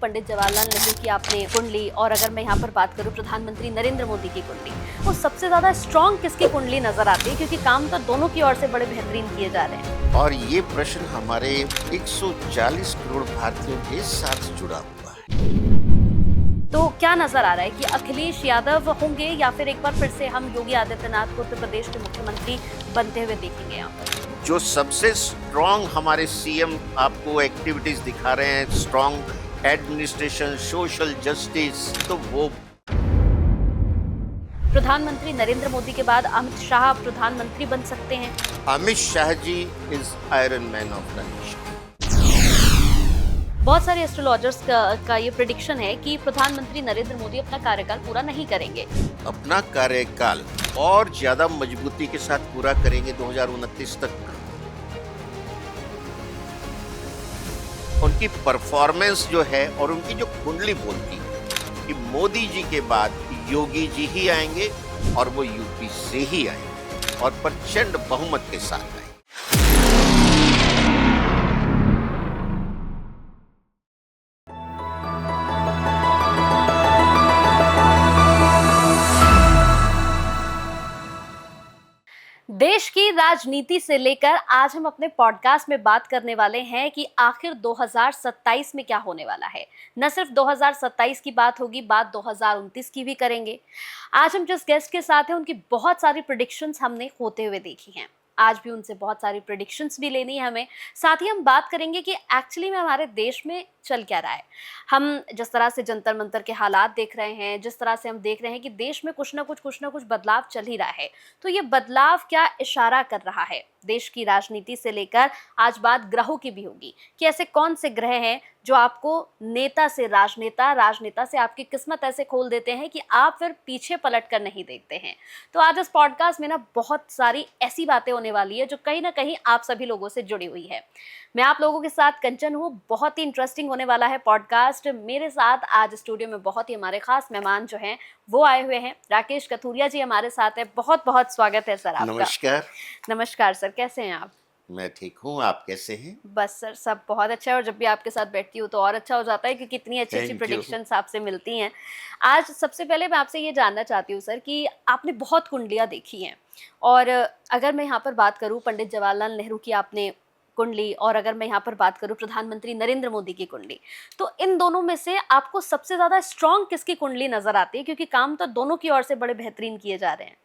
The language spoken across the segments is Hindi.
पंडित जवाहरलाल नेहरू की आपने कुंडली, और अगर मैं यहाँ पर बात करूँ प्रधानमंत्री नरेंद्र मोदी की कुंडली, वो सबसे ज्यादा स्ट्रॉन्ग किसकी कुंडली नजर आती है? क्योंकि काम तो दोनों की ओर से बड़े बेहतरीन किए जा रहे हैं। और ये प्रश्न हमारे 140 करोड़ भारतीयों के साथ जुड़ा हुआ है। तो क्या नजर आ रहा है कि अखिलेश यादव होंगे या फिर एक बार फिर से हम योगी आदित्यनाथ को उत्तर प्रदेश के मुख्यमंत्री बनते हुए देखेंगे यहाँ पर? जो सबसे स्ट्रॉन्ग हमारे सीएम आपको एक्टिविटीज दिखा रहे हैं, स्ट्रॉन्ग एडमिनिस्ट्रेशन, सोशल जस्टिस, तो वो प्रधानमंत्री नरेंद्र मोदी के बाद अमित शाह प्रधानमंत्री बन सकते हैं। Amit Shah ji is iron man of the nation. बहुत सारे एस्ट्रोलॉजर्स का ये प्रेडिक्शन है कि प्रधानमंत्री नरेंद्र मोदी अपना कार्यकाल पूरा नहीं करेंगे। अपना कार्यकाल और ज्यादा मजबूती के साथ पूरा करेंगे 2029 तक। उनकी परफॉर्मेंस जो है और उनकी जो कुंडली बोलती है कि मोदी जी के बाद योगी जी ही आएंगे और वो यूपी से ही आएंगे और प्रचंड बहुमत के साथ आएंगे। देश की राजनीति से लेकर आज हम अपने पॉडकास्ट में बात करने वाले हैं कि आखिर 2027 में क्या होने वाला है। न सिर्फ 2027 की बात होगी, बात 2029 की भी करेंगे। आज हम जिस गेस्ट के साथ हैं उनकी बहुत सारी प्रेडिक्शंस हमने होते हुए देखी हैं। आज भी उनसे बहुत सारी प्रेडिक्शंस भी लेनी है हमें। साथ ही हम बात करेंगे कि एक्चुअली में हमारे देश में चल क्या रहा है। हम जिस तरह से जंतर मंतर के हालात देख रहे हैं, जिस तरह से हम देख रहे हैं कि देश में कुछ ना कुछ बदलाव चल ही रहा है, तो ये बदलाव क्या इशारा कर रहा है? देश की राजनीति से लेकर आज बात ग्रहों की भी होगी कि ऐसे कौन से ग्रह हैं जो आपको नेता से राजनेता, राजनेता से आपकी किस्मत ऐसे खोल देते हैं कि आप फिर पीछे पलट कर नहीं देखते हैं। तो आज इस पॉडकास्ट में ना बहुत सारी ऐसी बातें होने वाली है जो कहीं ना कहीं आप सभी लोगों से जुड़ी हुई है। मैं आप लोगों के साथ कंचन हूँ। बहुत ही इंटरेस्टिंग होने वाला है पॉडकास्ट। मेरे साथ आज स्टूडियो में बहुत ही हमारे खास मेहमान जो हैं वो आए हुए हैं। राकेश कथुरिया जी हमारे साथ है। बहुत बहुत स्वागत है सर आपका। नमस्कार। नमस्कार सर, कैसे हैं आप? मैं ठीक हूँ, आप कैसे हैं? बस सर, सब बहुत अच्छा है, और जब भी आपके साथ बैठती हूँ तो और अच्छा हो जाता है क्योंकि इतनी अच्छी अच्छी थैंक यू। प्रेडिक्शंस आपसे मिलती हैं। आज सबसे पहले मैं आपसे ये जानना चाहती हूँ सर कि आपने बहुत कुंडलियाँ देखी हैं, और अगर मैं यहाँ पर बात करूँ पंडित जवाहरलाल नेहरू की आपने कुंडली, और अगर मैं यहाँ पर बात करूँ प्रधानमंत्री नरेंद्र मोदी की कुंडली, तो इन दोनों में से आपको सबसे ज्यादा स्ट्रॉन्ग किसकी कुंडली नजर आती है? क्योंकि काम तो दोनों की ओर से बड़े बेहतरीन किए जा रहे हैं।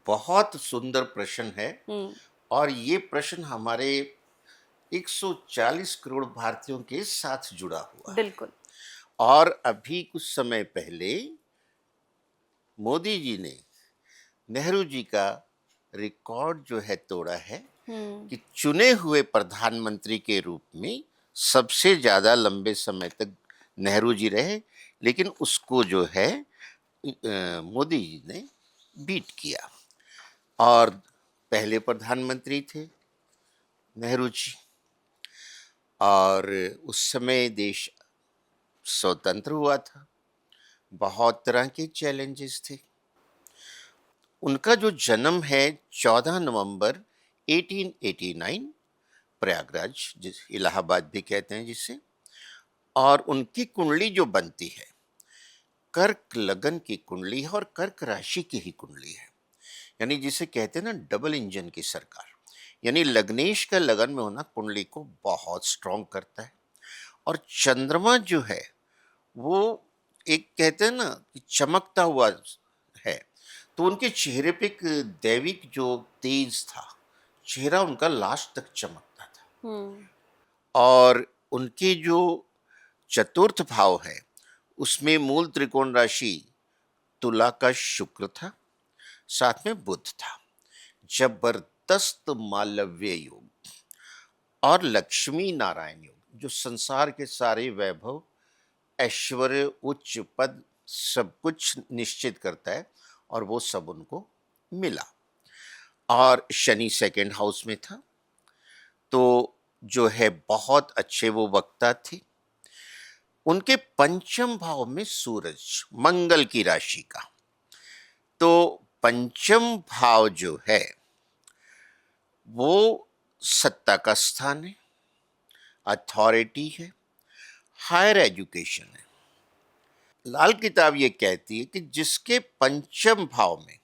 बहुत सुंदर प्रश्न है हम्म। और ये प्रश्न हमारे 140 करोड़ भारतीयों के साथ जुड़ा हुआ है। बिल्कुल। और अभी कुछ समय पहले मोदी जी ने नेहरू जी का रिकॉर्ड जो है तोड़ा है कि चुने हुए प्रधानमंत्री के रूप में सबसे ज्यादा लंबे समय तक नेहरू जी रहे, लेकिन उसको जो है मोदी जी ने बीट किया। और पहले प्रधानमंत्री थे नेहरू जी, और उस समय देश स्वतंत्र हुआ था, बहुत तरह के चैलेंजेस थे। उनका जो जन्म है 14 नवंबर 1889, प्रयागराज, जिस इलाहाबाद भी कहते हैं जिसे, और उनकी कुंडली जो बनती है कर्क लगन की कुंडली है और कर्क राशि की ही कुंडली है। यानी जिसे कहते हैं ना डबल इंजन की सरकार, यानी लग्नेश का लगन में होना कुंडली को बहुत स्ट्रॉन्ग करता है। और चंद्रमा जो है वो एक कहते हैं ना कि चमकता हुआ है, तो उनके चेहरे पे एक दैविक जो तेज था, चेहरा उनका लास्ट तक चमकता था। हम्म। और उनके जो चतुर्थ भाव है उसमें मूल त्रिकोण राशि तुला का शुक्र था, साथ में बुध था। जबरदस्त मालव्य योग और लक्ष्मी नारायण योग जो संसार के सारे वैभव, ऐश्वर्य, उच्च पद सब कुछ निश्चित करता है, और वो सब उनको मिला। और शनि सेकंड हाउस में था, तो जो है बहुत अच्छे वो वक्ता थे। उनके पंचम भाव में सूरज, मंगल की राशि का, तो पंचम भाव जो है वो सत्ता का स्थान है, अथॉरिटी है, हायर एजुकेशन है। लाल किताब ये कहती है कि जिसके पंचम भाव में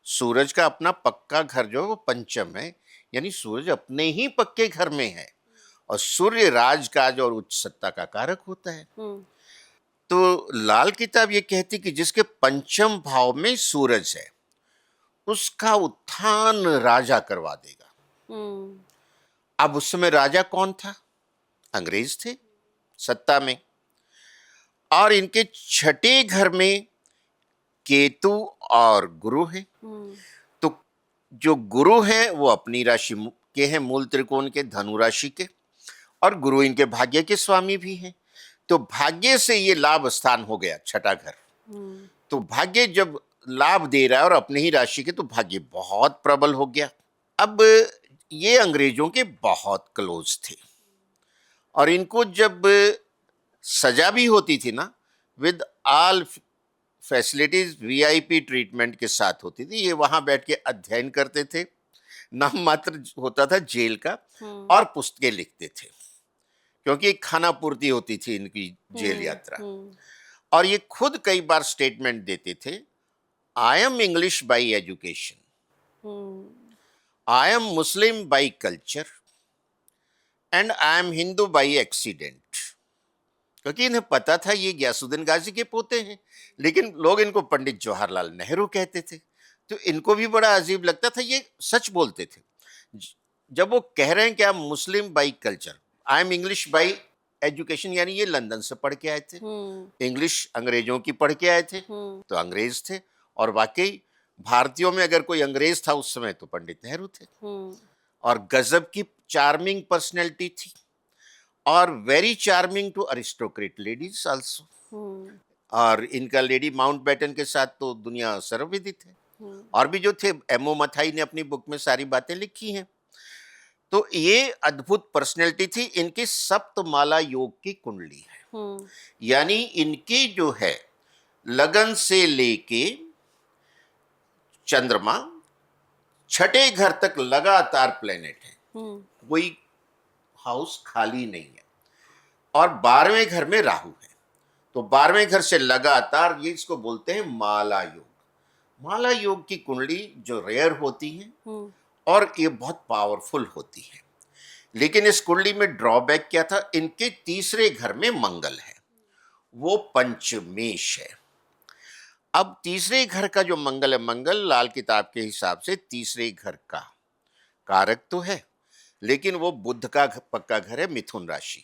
सूरज का अपना पक्का घर जो है वो पंचम है, यानी सूरज अपने ही पक्के घर में है, और सूर्य राजकाज और उच्च सत्ता का कारक होता है। तो लाल किताब ये कहती कि जिसके पंचम भाव में सूरज है उसका उत्थान राजा करवा देगा। अब उस समय राजा कौन था? अंग्रेज थे सत्ता में, और इनके छठे घर में केतु और गुरु है। तो जो गुरु हैं वो अपनी राशि के हैं, मूल त्रिकोण के, धनु राशि के, और गुरु इनके भाग्य के स्वामी भी हैं। तो भाग्य से ये लाभ स्थान हो गया छठा घर। तो भाग्य जब लाभ दे रहा है और अपने ही राशि के, तो भाग्य बहुत प्रबल हो गया। अब ये अंग्रेजों के बहुत क्लोज थे, और इनको जब सजा भी होती थी ना, with all facilities, VIP treatment के साथ होती थी। ये वहां बैठ के अध्ययन करते थे, नाम मात्र होता था जेल का, और पुस्तकें लिखते थे, क्योंकि खाना पूर्ति होती थी इनकी जेल यात्रा। और ये खुद कई बार स्टेटमेंट देते थे, आई am English by education, I am Muslim by culture, and I am Hindu by accident. क्योंकि इन्हें पता था ये गयासुद्दीन गाजी के पोते हैं, लेकिन लोग इनको पंडित जवाहरलाल नेहरू कहते थे। तो इनको भी बड़ा अजीब लगता था, ये सच बोलते थे। जब वो कह रहे हैं कि आप Muslim by culture, I am English by education, यानी ये लंदन से पढ़ के आए थे, इंग्लिश अंग्रेजों की पढ़ के आए थे, तो अंग्रेज थे। और वाकई भारतीयों में अगर कोई अंग्रेज था उस समय तो पंडित नेहरू थे। और गजब की चार्मिंग पर्सनैलिटी थी, और very charming to aristocrat ladies also. और इनका लेडी माउंटबेटन के साथ तो दुनिया सर्वविदित है। और भी जो थे, एमओ मथाई ने अपनी बुक में सारी बातें लिखी हैं। तो ये अद्भुत पर्सनैलिटी थी। इनकी सप्तमाला योग की कुंडली है, यानी इनकी जो है लगन से लेके चंद्रमा छठे घर तक लगातार प्लेनेट है, कोई हाउस खाली नहीं है। और 12वें घर में राहु है, तो 12वें घर से लगातार, ये इसको बोलते हैं माला योग। माला योग की कुंडली जो रेयर होती है, और ये बहुत पावरफुल होती है। लेकिन इस कुंडली में ड्रॉबैक क्या था? इनके तीसरे घर में मंगल है, वो पंचमेश है। अब तीसरे घर का जो मंगल है, मंगल लाल किताब के हिसाब से तीसरे घर का कारक तो है, लेकिन वो बुध का पक्का घर है, मिथुन राशि,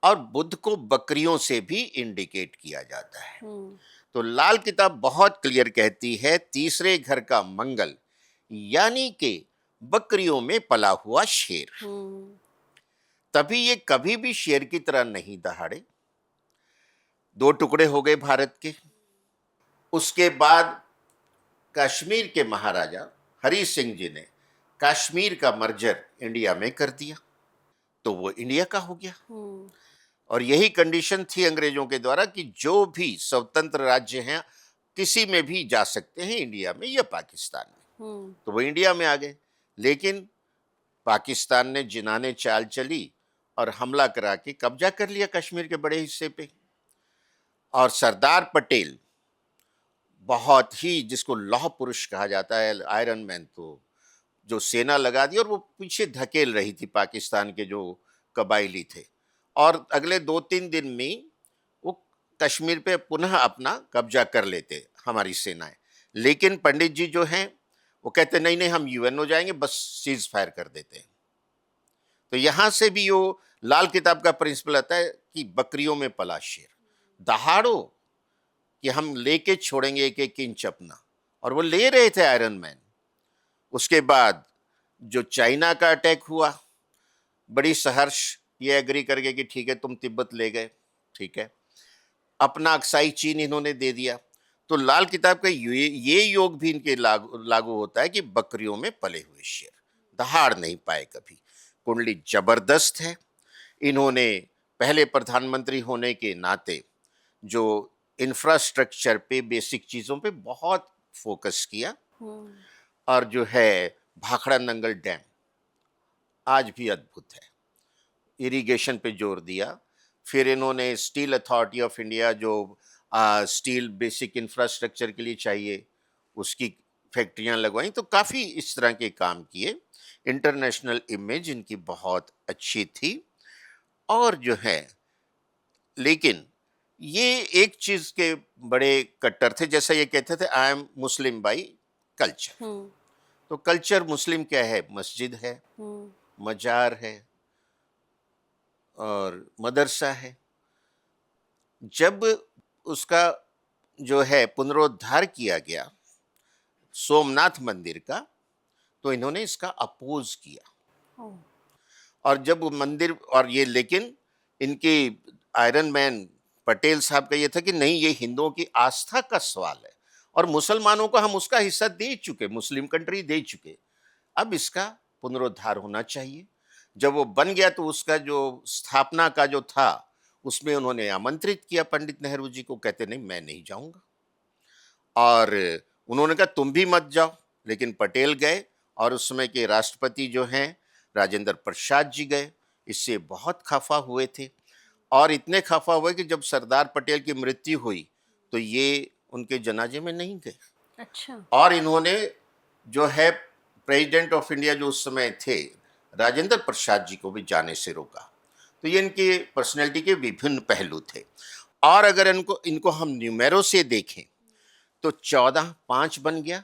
और बुध को बकरियों से भी इंडिकेट किया जाता है। तो लाल किताब बहुत क्लियर कहती है, तीसरे घर का मंगल यानी कि बकरियों में पला हुआ शेर। तभी ये कभी भी शेर की तरह नहीं दहाड़े। 2 टुकड़े हो गए भारत के। उसके बाद कश्मीर के महाराजा हरि सिंह जी ने कश्मीर का मर्जर इंडिया में कर दिया, तो वो इंडिया का हो गया। और यही कंडीशन थी अंग्रेजों के द्वारा कि जो भी स्वतंत्र राज्य हैं किसी में भी जा सकते हैं, इंडिया में या पाकिस्तान में। तो वो इंडिया में आ गए। लेकिन पाकिस्तान ने जिनाने चाल चली और हमला करा के कब्जा कर लिया कश्मीर के बड़े हिस्से पे। और सरदार पटेल, बहुत ही जिसको लौह पुरुष कहा जाता है, आयरन मैन, तो जो सेना लगा दी और वो पीछे धकेल रही थी पाकिस्तान के जो कबायली थे। और अगले 2-3 दिन में वो कश्मीर पे पुनः अपना कब्जा कर लेते हमारी सेनाएं। लेकिन पंडित जी जो हैं वो कहते नहीं नहीं, हम यूएनओ जाएंगे, बस सीज फायर कर देते हैं। तो यहां से भी वो लाल किताब का प्रिंसिपल आता है कि बकरियों में पला शेर, दहाड़ो कि हम लेके छोड़ेंगे एक एक इंच अपना। और वो ले रहे थे आयरन मैन। उसके बाद जो चाइना का अटैक हुआ, बड़ी सहर्ष ये एग्री करके कि ठीक है तुम तिब्बत ले गए, ठीक है, अपना अक्साई चीन इन्होंने दे दिया। तो लाल किताब का ये योग भी इनके लागू होता है कि बकरियों में पले हुए शेर दहाड़ नहीं पाए कभी। कुंडली जबरदस्त है। इन्होंने पहले प्रधानमंत्री होने के नाते जो इंफ्रास्ट्रक्चर पे, बेसिक चीजों पे बहुत फोकस किया। और जो है भाखड़ा नंगल डैम आज भी अद्भुत है, इरिगेशन पे जोर दिया। फिर इन्होंने स्टील अथॉरिटी ऑफ इंडिया जो स्टील बेसिक इंफ्रास्ट्रक्चर के लिए चाहिए उसकी फैक्ट्रियां लगवाई, तो काफ़ी इस तरह के काम किए। इंटरनेशनल इमेज इनकी बहुत अच्छी थी। और जो है, लेकिन ये एक चीज के बड़े कट्टर थे, जैसा ये कहते थे I am Muslim by culture. तो कल्चर मुस्लिम क्या है? मस्जिद है, मजार है और मदरसा है। जब उसका जो है पुनरुद्धार किया गया सोमनाथ मंदिर का, तो इन्होंने इसका अपोज किया। और जब वो मंदिर और ये, लेकिन इनकी आयरन मैन पटेल साहब का ये था कि नहीं, ये हिंदुओं की आस्था का सवाल है और मुसलमानों को हम उसका हिस्सा दे चुके, मुस्लिम कंट्री दे चुके, अब इसका पुनरुद्धार होना चाहिए। जब वो बन गया तो उसका जो स्थापना का जो था उसमें उन्होंने आमंत्रित किया पंडित नेहरू जी को। कहते नहीं, मैं नहीं जाऊंगा। और उन्होंने कहा तुम भी मत जाओ, लेकिन पटेल गए और उस समय के राष्ट्रपति जो हैं राजेंद्र प्रसाद जी गए। इससे बहुत खफा हुए थे और इतने खफा हुए कि जब सरदार पटेल की मृत्यु हुई तो ये उनके जनाजे में नहीं गए। अच्छा। और इन्होंने जो है प्रेसिडेंट ऑफ इंडिया जो उस समय थे राजेंद्र प्रसाद जी को भी जाने से रोका। तो ये इनकी पर्सनैलिटी के विभिन्न पहलू थे। और अगर इनको इनको हम न्यूमेरो से देखें तो 14-5 बन गया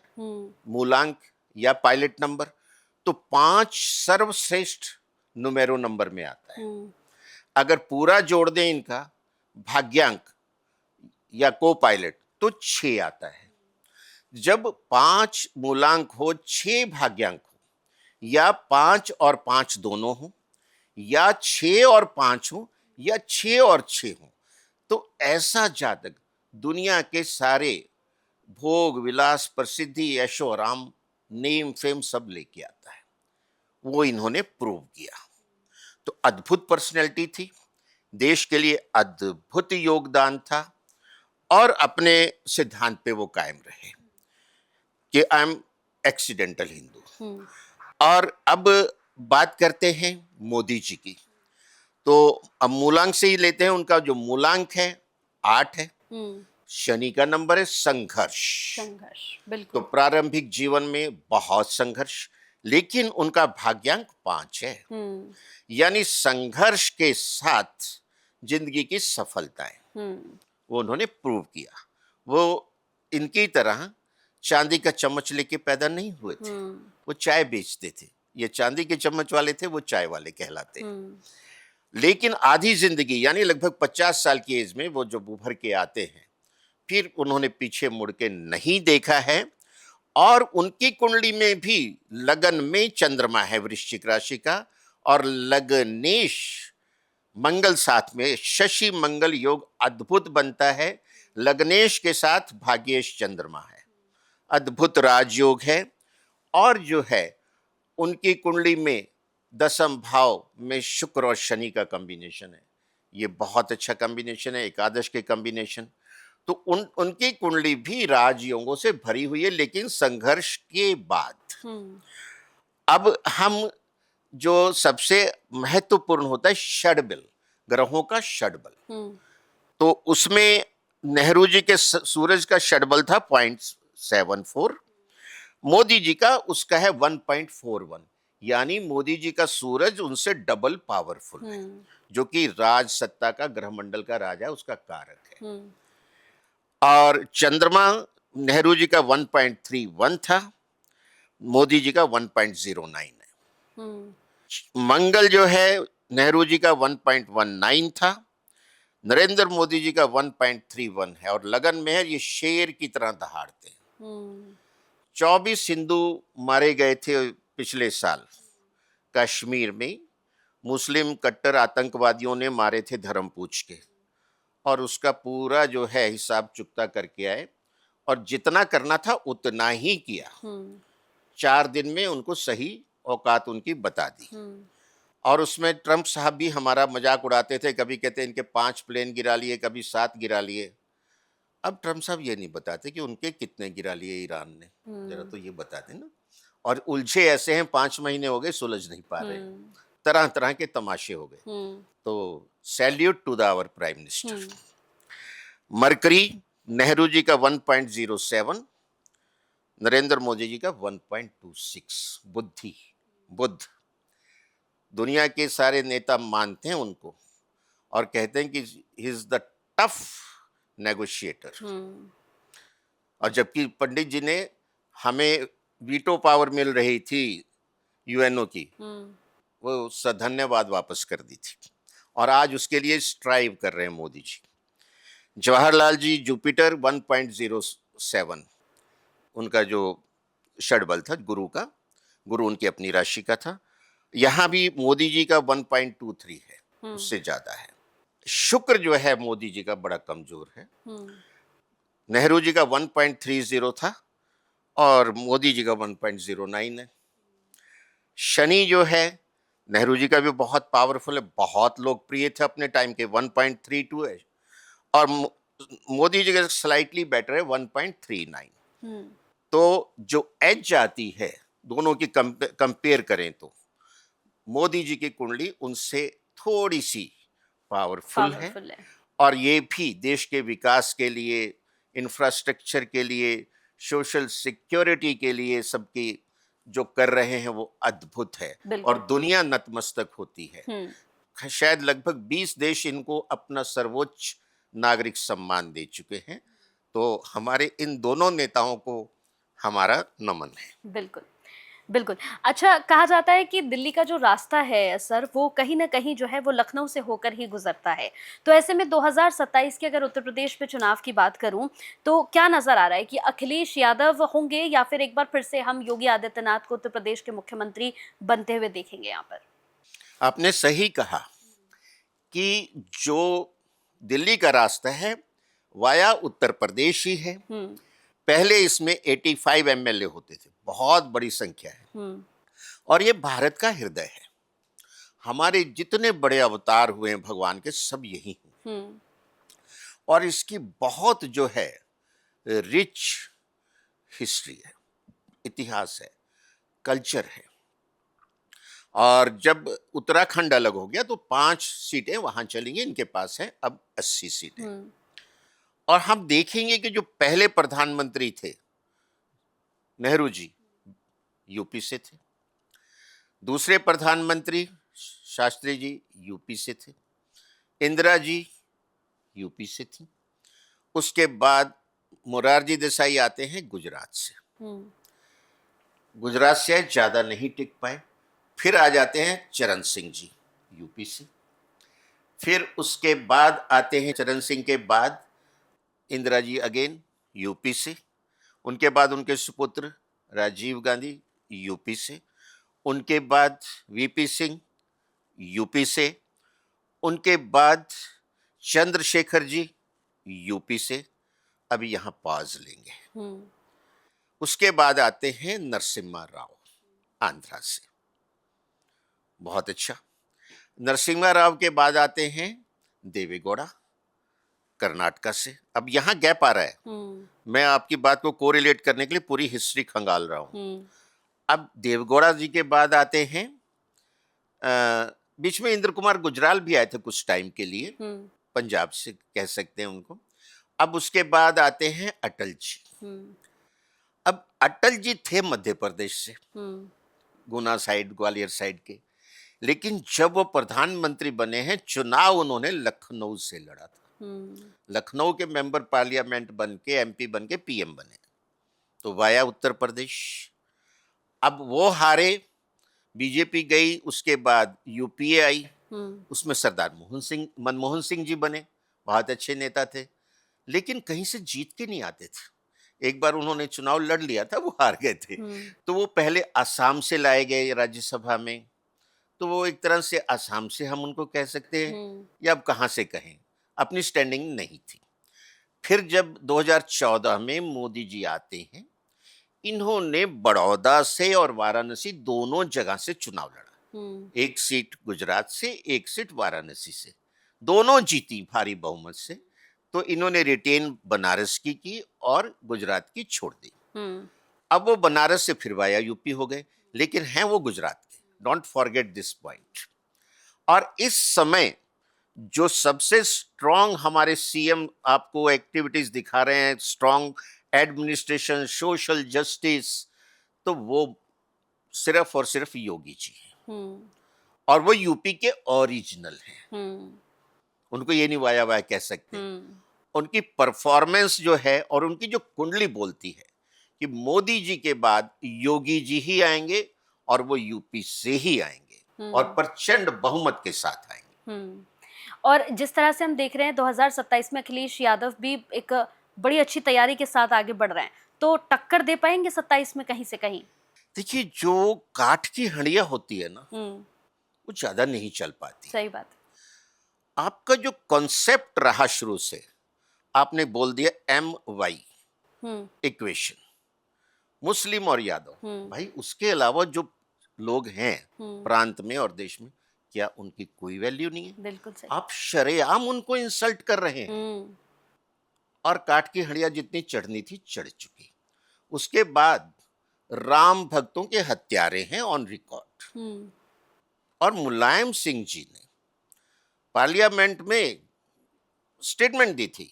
मूलांक या पायलट नंबर। तो 5 सर्वश्रेष्ठ नुमेरो नंबर में आता है। अगर पूरा जोड़ दें इनका भाग्यांक या को पायलट तो 6 आता है। जब 5 मूलांक हो, 6 भाग्यांक हो, या 5 और 5 दोनों हो, या 6 और 5 हो, या 6 और 6 हो, तो ऐसा जातक दुनिया के सारे भोग विलास प्रसिद्धि ऐशो आराम नेम फेम सब लेके आता है। वो इन्होंने प्रूव किया। तो अद्भुत पर्सनैलिटी थी, देश के लिए अद्भुत योगदान था और अपने सिद्धांत पे वो कायम रहे कि आई एम एक्सीडेंटल हिंदू। और अब बात करते हैं मोदी जी की। तो अब मूलांक से ही लेते हैं। उनका जो मूलांक है 8 है। शनि का नंबर है संघर्ष। बिल्कुल। तो प्रारंभिक जीवन में बहुत संघर्ष, लेकिन उनका भाग्यांक 5 है। यानी संघर्ष के साथ जिंदगी की सफलताएं वो उन्होंने प्रूव किया। वो इनकी तरह चांदी का चम्मच लेके पैदा नहीं हुए थे। वो चाय बेचते थे। ये चांदी के चम्मच वाले थे, वो चाय वाले कहलाते हैं। लेकिन आधी जिंदगी यानी लगभग 50 साल की एज में वो जब उभर के आते हैं, फिर उन्होंने पीछे मुड़ के नहीं देखा है। और उनकी कुंडली में भी लगन में चंद्रमा है वृश्चिक राशि का, और लगनेश मंगल साथ में शशि मंगल योग अद्भुत बनता है। लगनेश के साथ भाग्येश चंद्रमा है, अद्भुत राजयोग है। और जो है उनकी कुंडली में दसम भाव में शुक्र और शनि का कॉम्बिनेशन है। ये बहुत अच्छा कॉम्बिनेशन है, एकादश के कॉम्बिनेशन। तो उनकी कुंडली भी राजयोगों से भरी हुई है, लेकिन संघर्ष के बाद। अब हम जो सबसे महत्वपूर्ण होता है षडबल, ग्रहों का षडबल, तो उसमें नेहरू जी के सूरज का षडबल था 0.74, मोदी जी का उसका है 1.41। यानी मोदी जी का सूरज उनसे डबल पावरफुल है, जो कि राज सत्ता का, ग्रह मंडल का राजा है, उसका कारक है। और चंद्रमा नेहरू जी का 1.31 था, मोदी जी का 1.09 है। मंगल जो है नेहरू जी का 1.19 था, नरेंद्र मोदी जी का 1.31 है। और लगन में है, ये शेर की तरह दहाड़ते हैं। 24 हिंदू मारे गए थे पिछले साल कश्मीर में, मुस्लिम कट्टर आतंकवादियों ने मारे थे धर्म पूछ के, और उसका पूरा जो है हिसाब चुकता करके आए, और जितना करना था उतना ही किया। 4 दिन में उनको सही औकात उनकी बता दी। और उसमें ट्रंप साहब भी हमारा मजाक उड़ाते थे, कभी कहते इनके 5 प्लेन गिरा लिए, कभी 7 गिरा लिए। अब ट्रंप साहब ये नहीं बताते कि उनके कितने गिरा लिए ईरान ने, जरा तो ये बताते ना। और उलझे ऐसे हैं, 5 महीने हो गए सुलझ नहीं पा रहे, तरह तरह के तमाशे हो गए। तो salute to the our prime minister. Mercury, Nehru ji का 1.07, नरेंद्र मोदी जी का 1.26। बुद्ध, दुनिया के सारे नेता मानते हैं उनको और कहते हैं कि he is the tough negotiator. और जबकि पंडित जी ने हमें वीटो पावर मिल रही थी यूएनओ की, वो धन्यवाद वापस कर दी थी और आज उसके लिए स्ट्राइव कर रहे हैं मोदी जी। जवाहरलाल जी जुपिटर 1.07, उनका जो षडबल था गुरु उनकी अपनी राशि का था। यहां भी मोदी जी का 1.23 है, उससे ज्यादा है। शुक्र जो है मोदी जी का बड़ा कमजोर है। नेहरू जी का 1.30 था और मोदी जी का 1.09 है। शनि जो है नेहरू जी का भी बहुत पावरफुल है, बहुत लोकप्रिय थे अपने टाइम के, 1.32 है और मोदी जी का स्लाइटली बेटर है 1.39। तो जो एज आती है दोनों की कंपेयर करें तो मोदी जी की कुंडली उनसे थोड़ी सी पावरफुल है। और ये भी देश के विकास के लिए, इंफ्रास्ट्रक्चर के लिए, सोशल सिक्योरिटी के लिए सबकी जो कर रहे हैं वो अद्भुत है और दुनिया नतमस्तक होती है। शायद लगभग 20 देश इनको अपना सर्वोच्च नागरिक सम्मान दे चुके हैं। तो हमारे इन दोनों नेताओं को हमारा नमन है। बिल्कुल बिल्कुल। अच्छा, कहा जाता है कि दिल्ली का जो रास्ता है सर, वो कहीं ना कहीं जो है वो लखनऊ से होकर ही गुजरता है। तो ऐसे में 2027 के अगर उत्तर प्रदेश में चुनाव की बात करूं तो क्या नजर आ रहा है कि अखिलेश यादव होंगे या फिर एक बार फिर से हम योगी आदित्यनाथ को उत्तर प्रदेश के मुख्यमंत्री बनते हुए देखेंगे? यहाँ पर आपने सही कहा कि जो दिल्ली का रास्ता है वाया उत्तर प्रदेश ही है। पहले इसमें 85 एमएलए होते थे, बहुत बड़ी संख्या है और ये भारत का हृदय है। हमारे जितने बड़े अवतार हुए हैं भगवान के, सब यही हैं और इसकी बहुत जो है रिच हिस्ट्री है, इतिहास है, कल्चर है। और जब उत्तराखंड अलग हो गया तो 5 सीटें वहां चलेंगी, इनके पास है अब 80 सीटें। और हम देखेंगे कि जो पहले प्रधानमंत्री थे नेहरू जी यूपी से थे, दूसरे प्रधानमंत्री शास्त्री जी यूपी से थे, इंदिरा जी यूपी से थी, उसके बाद मोरारजी देसाई आते हैं गुजरात से। गुजरात से ज्यादा नहीं टिक पाए। फिर आ जाते हैं चरण सिंह जी यूपी से। फिर उसके बाद आते हैं चरण सिंह के बाद इंदिरा जी अगेन यूपी से। उनके बाद उनके सुपुत्र राजीव गांधी यूपी से। उनके बाद वीपी सिंह यूपी से। उनके बाद चंद्रशेखर जी यूपी से। अभी यहां पॉज लेंगे। उसके बाद आते हैं नरसिम्हा राव आंध्रा से। बहुत अच्छा। नरसिम्हा राव के बाद आते हैं देवेगौड़ा कर्नाटका से। अब यहां गैप आ रहा है। मैं आपकी बात को कोरिलेट करने के लिए पूरी हिस्ट्री खंगाल रहा हूं। अब देवेगौड़ा जी के बाद आते हैं बीच में इंद्र कुमार गुजराल भी आए थे कुछ टाइम के लिए, पंजाब से कह सकते हैं उनको। अब उसके बाद आते हैं अटल जी। अब अटल जी थे मध्य प्रदेश से, गुना साइड, ग्वालियर साइड के, लेकिन जब वो प्रधानमंत्री बने हैं चुनाव उन्होंने लखनऊ से लड़ा था। लखनऊ के मेंबर पार्लियामेंट बन के, एमपी बन के पीएम बने, तो वाया उत्तर प्रदेश। अब वो हारे, बीजेपी गई, उसके बाद यूपीए आई, उसमें सरदार मनमोहन सिंह जी बने, बहुत अच्छे नेता थे, लेकिन कहीं से जीत के नहीं आते थे। एक बार उन्होंने चुनाव लड़ लिया था, वो हार गए थे। तो वो पहले असम से लाए गए राज्यसभा में, तो वो एक तरह से असम से हम उनको कह सकते हैं या अब कहां से कहें, अपनी स्टैंडिंग नहीं थी। फिर जब 2014 में मोदी जी आते हैं, इन्होंने बड़ौदा से और वाराणसी दोनों जगह से चुनाव लड़ा। एक सीट गुजरात से, एक सीट वाराणसी से, दोनों जीती भारी बहुमत से। तो इन्होंने रिटेन बनारस की और गुजरात की छोड़ दी। अब वो बनारस से फिर वाया यूपी हो गए, लेकिन हैं वो गुजरात के, डोंट फॉरगेट दिस पॉइंट। और इस समय जो सबसे स्ट्रांग हमारे सीएम आपको एक्टिविटीज दिखा रहे हैं, स्ट्रांग एडमिनिस्ट्रेशन, सोशल जस्टिस, तो वो सिर्फ और सिर्फ योगी जी हैं। और वो यूपी के ओरिजिनल हैं। उनको ये नहीं वाया वाया कह सकते। उनकी परफॉर्मेंस जो है और उनकी जो कुंडली बोलती है कि मोदी जी के बाद योगी जी ही आएंगे और वो यूपी से ही आएंगे और प्रचंड बहुमत के साथ आएंगे। और जिस तरह से हम देख रहे हैं 2027 में अखिलेश यादव भी एक बड़ी अच्छी तैयारी के साथ आगे बढ़ रहे हैं, तो टक्कर दे पाएंगे 27 में कहीं से कहीं? देखिए, जो काठ की हंडिया होती है ना, वो ज्यादा नहीं चल पाती। सही बात। आपका जो कॉन्सेप्ट रहा शुरू से, आपने बोल दिया MY इक्वेशन, मुस्लिम और यादव। भाई, उसके अलावा जो लोग हैं प्रांत में और देश में, क्या उनकी कोई वैल्यू नहीं है? बिल्कुल सही। आप शरेआम उनको इंसल्ट कर रहे हैं। और काट की हंडिया जितनी चढ़नी थी चढ़ चुकी। उसके बाद राम भक्तों के हत्यारे हैं ऑन रिकॉर्ड। और मुलायम सिंह जी ने पार्लियामेंट में स्टेटमेंट दी थी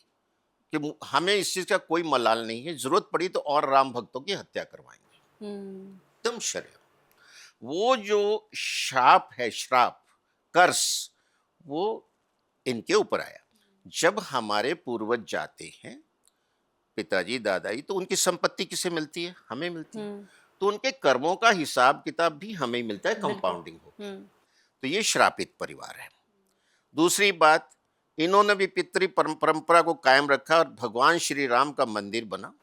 कि हमें इस चीज का कोई मलाल नहीं है, जरूरत पड़ी तो और राम भक्तों की हत्या करवाएंगे। एकदम शर्म। वो जो श्राप है, श्राप, कर्स, वो इनके ऊपर आया। जब हमारे पूर्वज जाते हैं, पिताजी दादाजी, तो उनकी संपत्ति किसे मिलती है? हमें मिलती है। तो उनके कर्मों का हिसाब किताब भी हमें ही मिलता है, कंपाउंडिंग हो। तो ये श्रापित परिवार है। दूसरी बात, इन्होंने भी पितृ परंपरा को कायम रखा और भगवान श्री राम का मंदिर बना,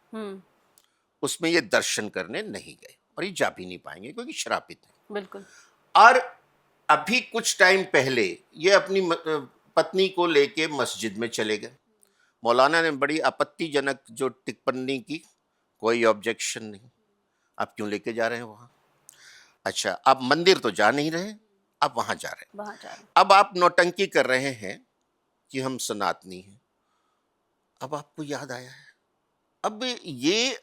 उसमें ये दर्शन करने नहीं गए और ये जा भी नहीं पाएंगे क्योंकि श्रापित है। बिल्कुल। और अभी कुछ टाइम पहले ये अपनी पत्नी को लेके मस्जिद में चले गए। मौलाना ने बड़ी आपत्तिजनक जो टिप्पणी की, कोई ऑब्जेक्शन नहीं। आप क्यों लेके जा रहे हैं वहां? अच्छा, आप मंदिर तो जा नहीं रहे, आप वहां जा रहे हैं। अब आप नौटंकी कर रहे हैं कि हम सनातनी हैं। अब आपको याद आया है। अब ये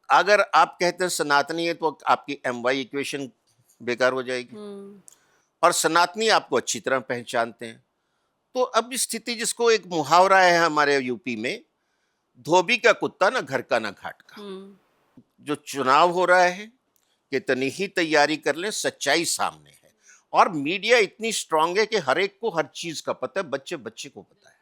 अगर आप कहते हैं सनातनी है तो आपकी MY इक्वेशन बेकार हो जाएगी। और सनातनी आपको अच्छी तरह पहचानते हैं। तो अब स्थिति, जिसको एक मुहावरा है हमारे यूपी में, धोबी का कुत्ता ना घर का ना घाट का। जो चुनाव हो रहा है, कितनी ही तैयारी कर लें, सच्चाई सामने है। और मीडिया इतनी स्ट्रांग है कि हर एक को हर चीज का पता है, बच्चे बच्चे को पता है।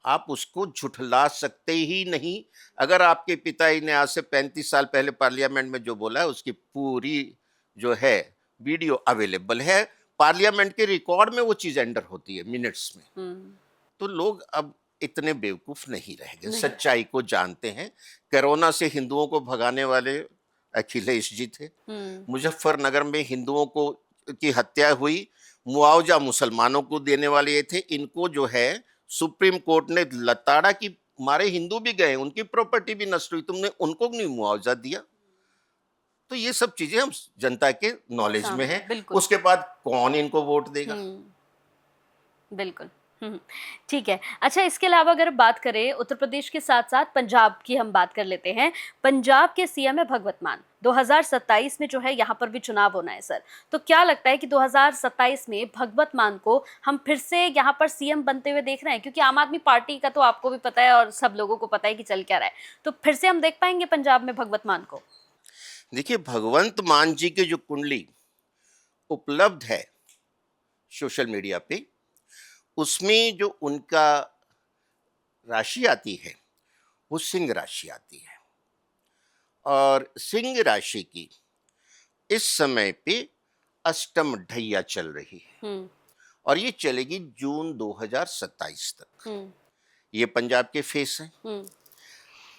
आप उसको झुठला सकते ही नहीं। अगर आपके पिताजी ने आज से 35 साल पहले पार्लियामेंट में जो बोला है, उसकी पूरी जो है वीडियो अवेलेबल है। पार्लियामेंट के रिकॉर्ड में वो चीज एंटर होती है मिनट्स में। तो लोग अब इतने बेवकूफ नहीं रह गए, सच्चाई को जानते हैं। कोरोना से हिंदुओं को भगाने वाले अखिलेश जी थे। मुजफ्फरनगर में हिंदुओं को की हत्या हुई, मुआवजा मुसलमानों को देने वाले ये थे। इनको जो है सुप्रीम कोर्ट ने लताड़ा की मारे हिंदू भी गए, उनकी प्रॉपर्टी भी नष्ट हुई, तुमने उनको नहीं मुआवजा दिया। तो ये सब चीजें हम जनता के नॉलेज में है। उसके बाद कौन इनको वोट देगा? बिल्कुल। ठीक है। अच्छा, इसके अलावा अगर बात करें उत्तर प्रदेश के साथ साथ पंजाब की, हम बात कर लेते हैं। पंजाब के सीएम है भगवत मान। 2027 में जो है यहाँ पर भी चुनाव होना है सर, तो क्या लगता है कि 2027 में भगवत मान को हम फिर से यहाँ पर सीएम बनते हुए देख रहे हैं? क्योंकि आम आदमी पार्टी का तो आपको भी पता है और सब लोगों को पता है कि चल क्या रहा है, तो फिर से हम देख पाएंगे पंजाब में भगवत मान को? देखिए, भगवंत मान जी की जो कुंडली उपलब्ध है सोशल मीडिया पे, उसमें जो उनका राशि आती है वो सिंह राशि आती है। और सिंह राशि की इस समय पे अष्टम ढैया चल रही है और ये चलेगी जून 2027 तक। ये पंजाब के फेस हैं।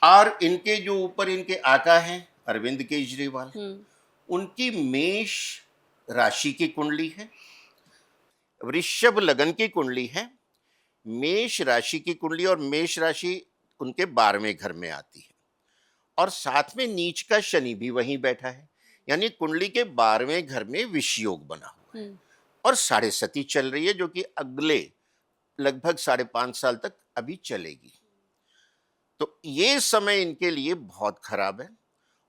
और इनके जो ऊपर इनके आका हैं अरविंद केजरीवाल, उनकी मेष राशि की कुंडली है, वृषभ लगन की कुंडली है, मेष राशि की कुंडली, और मेष राशि उनके 12वें घर में आती है। और साथ में नीच का शनि भी वहीं बैठा है, यानी कुंडली के 12वें घर में विषयोग बना हुआ है। और 7.5 चल रही है, जो कि अगले लगभग 5.5 साल तक अभी चलेगी। तो ये समय इनके लिए बहुत खराब है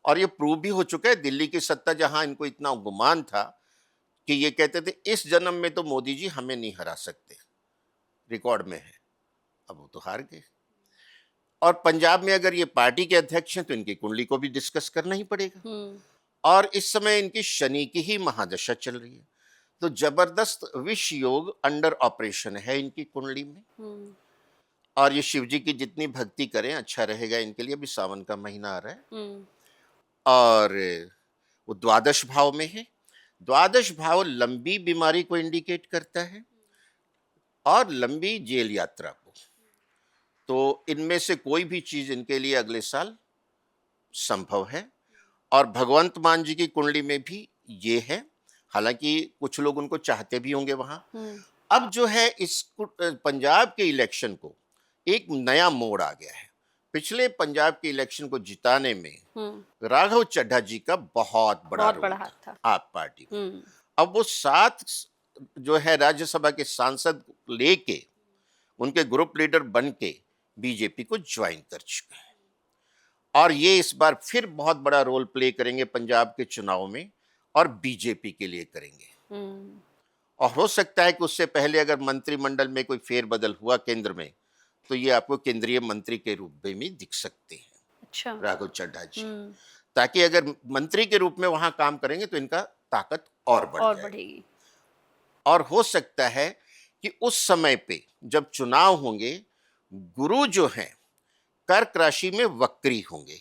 और ये प्रूव भी हो चुका है। दिल्ली की सत्ता, जहां इनको इतना गुमान था कि ये कहते थे इस जन्म में तो मोदी जी हमें नहीं हरा सकते, रिकॉर्ड में है, अब वो तो हार गए। और पंजाब में अगर ये पार्टी के अध्यक्ष हैं तो इनकी कुंडली को भी डिस्कस करना ही पड़ेगा। और इस समय इनकी शनि की ही महादशा चल रही है, तो जबरदस्त विष योग अंडर ऑपरेशन है इनकी कुंडली में। और ये शिव जी की जितनी भक्ति करें अच्छा रहेगा इनके लिए। अभी सावन का महीना आ रहा है और वो द्वादश भाव में है। द्वादश भाव लंबी बीमारी को इंडिकेट करता है और लंबी जेल यात्रा को। तो इनमें से कोई भी चीज इनके लिए अगले साल संभव है। और भगवंत मान जी की कुंडली में भी ये है, हालांकि कुछ लोग उनको चाहते भी होंगे वहां। अब जो है इस पंजाब के इलेक्शन को एक नया मोड़ आ गया है। पिछले पंजाब के इलेक्शन को जिताने में राघव चड्ढा जी का बहुत बड़ा रोल हाथ था आप पार्टी में। अब वो 7 जो है राज्यसभा के सांसद लेके उनके ग्रुप लीडर बन के बीजेपी को ज्वाइन कर चुके हैं और ये इस बार फिर बहुत बड़ा रोल प्ले करेंगे पंजाब के चुनाव में और बीजेपी के लिए करेंगे। और हो सकता है कि उससे पहले अगर मंत्रिमंडल में कोई फेरबदल हुआ केंद्र में तो ये आपको केंद्रीय मंत्री के रूप में भी दिख सकते हैं। अच्छा। राघव चड्ढा जी, ताकि अगर मंत्री के रूप में वहां काम करेंगे तो इनका ताकत और बढ़ेगी। और हो सकता है कि उस समय पे जब चुनाव होंगे गुरु जो हैं कर्क राशि में वक्री होंगे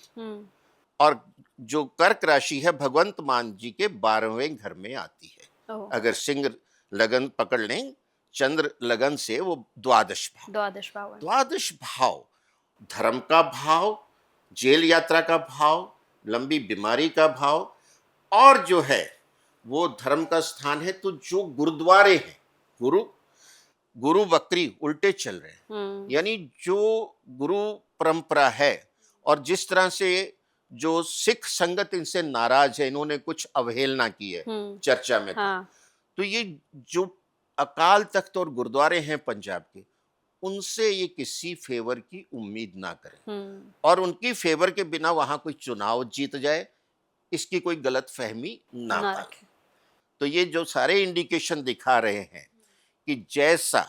और जो कर्क राशि है भगवंत मान जी के 12वें घर में आती है। अगर सिंह लगन पकड़ लें चंद्र लगन से वो द्वादश भाव धर्म का भाव, जेल यात्रा का भाव, लंबी बीमारी का भाव और जो है वो धर्म का स्थान है। तो जो गुरुद्वारे हैं गुरु वक्री उल्टे चल रहे हैं, यानी जो गुरु परंपरा है और जिस तरह से जो सिख संगत इनसे नाराज है, इन्होंने कुछ अवहेलना की है चर्चा में था। तो ये जो अकाल तख्त और गुरुद्वारे हैं पंजाब के, उनसे ये किसी फेवर की उम्मीद ना करें और उनकी फेवर के बिना वहां कोई चुनाव जीत जाए इसकी कोई गलत फहमी ना पाले। तो ये जो सारे इंडिकेशन दिखा रहे हैं कि जैसा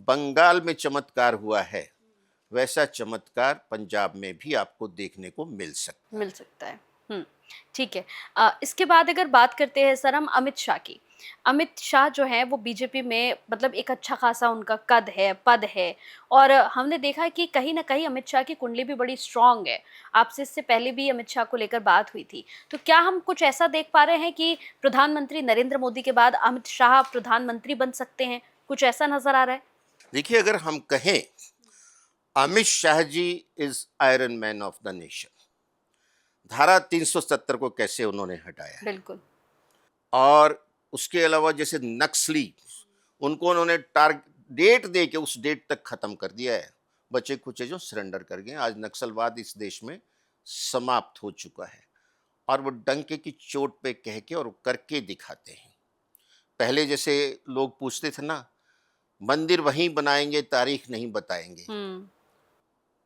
बंगाल में चमत्कार हुआ है वैसा चमत्कार पंजाब में भी आपको देखने को मिल सकता है। ठीक है। इसके बाद अगर बात करते हैं सर हम अमित शाह की। अमित शाह जो है वो बीजेपी में मतलब एक अच्छा खासा उनका पद है और हमने देखा कि कहीं ना कहीं अमित शाह की कुंडली भी बड़ी स्ट्रांग है। आपसे इससे पहले भी अमित शाह को लेकर बात हुई थी, तो क्या हम कुछ ऐसा देख पा रहे हैं कि प्रधानमंत्री नरेंद्र मोदी के बाद अमित शाह प्रधानमंत्री बन सकते हैं? कुछ ऐसा नजर आ रहा है? देखिए, अगर हम कहें Amit Shah ji is iron man of the nation, धारा 370 को कैसे उन्होंने हटाया, बिल्कुल। और उसके अलावा जैसे नक्सली उनको उन्होंने डेट दे के उस डेट तक खत्म कर दिया है। बचे कुछ जो सरेंडर कर गए। आज नक्सलवाद इस देश में समाप्त हो चुका है और वो डंके की चोट पे कह के और करके दिखाते हैं। पहले जैसे लोग पूछते थे ना, मंदिर वहीं बनाएंगे तारीख नहीं बताएंगे,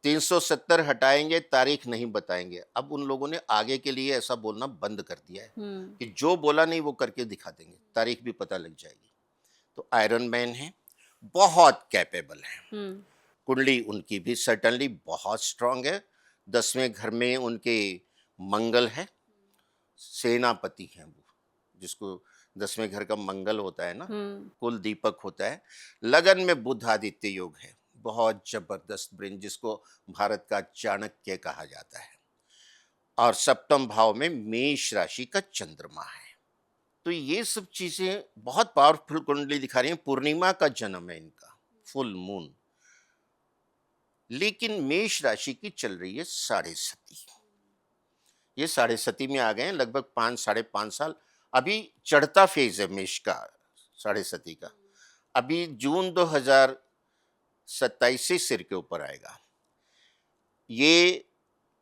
370 हटाएंगे तारीख नहीं बताएंगे। अब उन लोगों ने आगे के लिए ऐसा बोलना बंद कर दिया है कि जो बोला नहीं वो करके दिखा देंगे, तारीख भी पता लग जाएगी। तो आयरन मैन है, बहुत कैपेबल है। कुंडली उनकी भी सर्टनली बहुत स्ट्रांग है। 10वें घर में उनके मंगल है, सेनापति हैं वो, जिसको 10वें घर का मंगल होता है ना, कुल दीपक होता है। लगन में बुध आदित्य योग है, बहुत जबरदस्त ब्रेन, जिसको भारत का चाणक्य कहा जाता है। और सप्तम भाव में मेष राशि का चंद्रमा है। तो ये सब चीजें बहुत पावरफुल कुंडली दिखा रही हैं। पूर्णिमा का जन्म है इनका, फुल मून। लेकिन मेष राशि की चल रही है 7.5। ये 7.5 में आ गए हैं, लगभग 5-5.5 साल। अभी चढ़ता फेज है मेष का 7.5 का। अभी जून 2027 से सिर के ऊपर आएगा। ये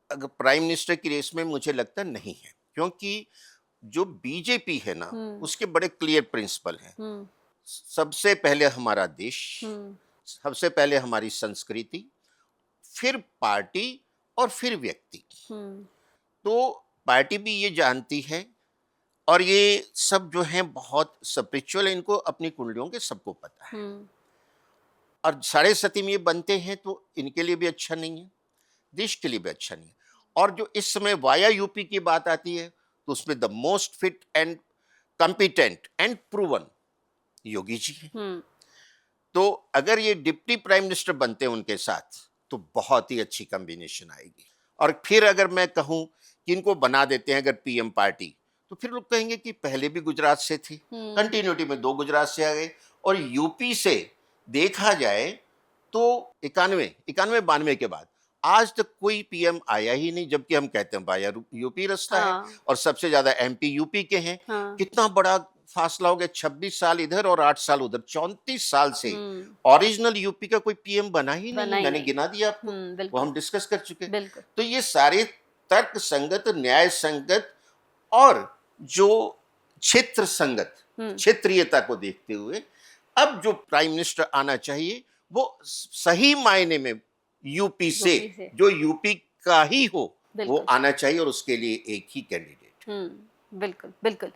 अगर प्राइम मिनिस्टर की रेस में मुझे लगता नहीं है, क्योंकि जो बीजेपी है ना उसके बड़े क्लियर प्रिंसिपल हैं। सबसे पहले हमारा देश, सबसे पहले हमारी संस्कृति, फिर पार्टी और फिर व्यक्ति। तो पार्टी भी ये जानती है और ये सब जो है बहुत स्पिरिचुअल है, इनको अपनी कुंडलियों के सबको पता है। और साढ़े सती में ये बनते हैं तो इनके लिए भी अच्छा नहीं है, देश के लिए भी अच्छा नहीं है। और जो इस समय वाया यूपी की बात आती है तो उसमें the most fit and competent and proven Yogi ji हैं। तो अगर ये डिप्टी प्राइम मिनिस्टर बनते हैं उनके साथ तो बहुत ही अच्छी कॉम्बिनेशन आएगी। और फिर अगर मैं कहूं कि इनको बना देते हैं अगर पीएम पार्टी, तो फिर लोग कहेंगे कि पहले भी गुजरात से थी, कंटिन्यूटी में 2 गुजरात से आ गए। और यूपी से देखा जाए तो 91 92 के बाद आज तक कोई पीएम आया ही नहीं, जबकि हम कहते हैं भाई यूपी रास्ता है और सबसे ज्यादा एमपी यूपी के हैं। कितना बड़ा फासला हो गया, 26 साल इधर और 8 साल उधर, 34 साल से ओरिजिनल यूपी का कोई पीएम बना ही नहीं। मैंने गिना दिया आपको, वो हम डिस्कस कर चुके। तो ये सारे तर्क संगत, न्याय संगत और जो क्षेत्र संगत, क्षेत्रीयता को देखते हुए अब जो प्राइम मिनिस्टर आना चाहिए वो सही मायने में यूपी से, जो यूपी का ही हो वो आना चाहिए, और उसके लिए एक ही कैंडिडेट। बिल्कुल बिल्कुल।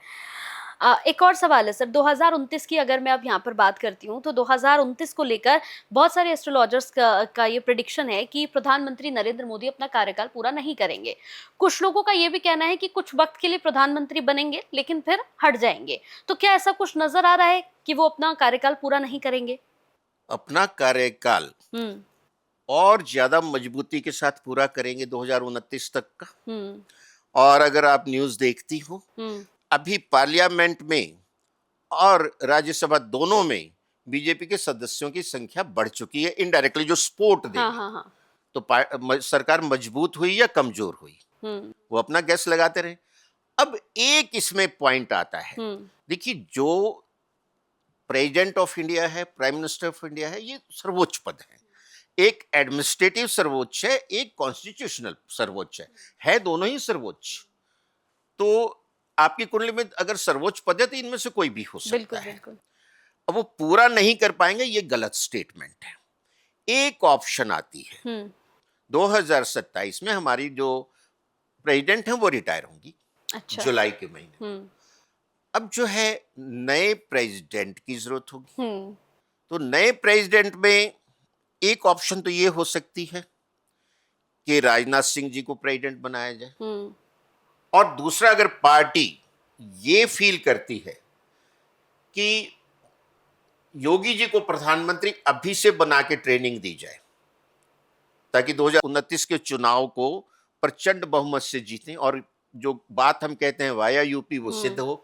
एक और सवाल है सर, 2029 की अगर मैं अब यहाँ पर बात करती हूँ तो 2029 को लेकर बहुत सारे एस्ट्रोलॉजर्स का ये प्रेडिक्शन है कि प्रधानमंत्री नरेंद्र मोदी अपना कार्यकाल पूरा नहीं करेंगे। कुछ लोगों का ये भी कहना है कि कुछ वक्त के लिए प्रधानमंत्री बनेंगे लेकिन फिर हट जाएंगे। तो क्या ऐसा कुछ नजर आ रहा है कि वो अपना कार्यकाल पूरा नहीं करेंगे? अपना कार्यकाल और ज्यादा मजबूती के साथ पूरा करेंगे 2029 तक का। और अगर आप न्यूज देखती हो, अभी पार्लियामेंट में और राज्यसभा दोनों में बीजेपी के सदस्यों की संख्या बढ़ चुकी है, इनडायरेक्टली जो सपोर्ट देंगे। तो सरकार मजबूत हुई या कमजोर हुई, वो अपना गैस लगाते रहे। अब एक इसमें पॉइंट आता है, देखिए जो प्रेसिडेंट ऑफ इंडिया है, प्राइम मिनिस्टर ऑफ इंडिया है, ये सर्वोच्च पद है। एक एडमिनिस्ट्रेटिव सर्वोच्च है, एक कॉन्स्टिट्यूशनल सर्वोच्च है दोनों ही सर्वोच्च। तो आपकी कुंडली में अगर सर्वोच्च पद है तो इनमें से कोई भी हो सकता है। अब वो पूरा नहीं कर पाएंगे, ये गलत स्टेटमेंट है। एक ऑप्शन आती है 2027 में हमारी जो प्रेसिडेंट है वो रिटायर होंगी। अच्छा। जुलाई के महीने। अब जो है नए प्रेसिडेंट की जरूरत होगी। तो नए प्रेसिडेंट में एक ऑप्शन तो ये हो सकती है कि राजनाथ सिंह जी को प्रेसिडेंट बनाया जाए, और दूसरा अगर पार्टी ये फील करती है कि योगी जी को प्रधानमंत्री अभी से बना के ट्रेनिंग दी जाए ताकि 2029 के चुनाव को प्रचंड बहुमत से जीतें और जो बात हम कहते हैं वाया यूपी वो सिद्ध हो,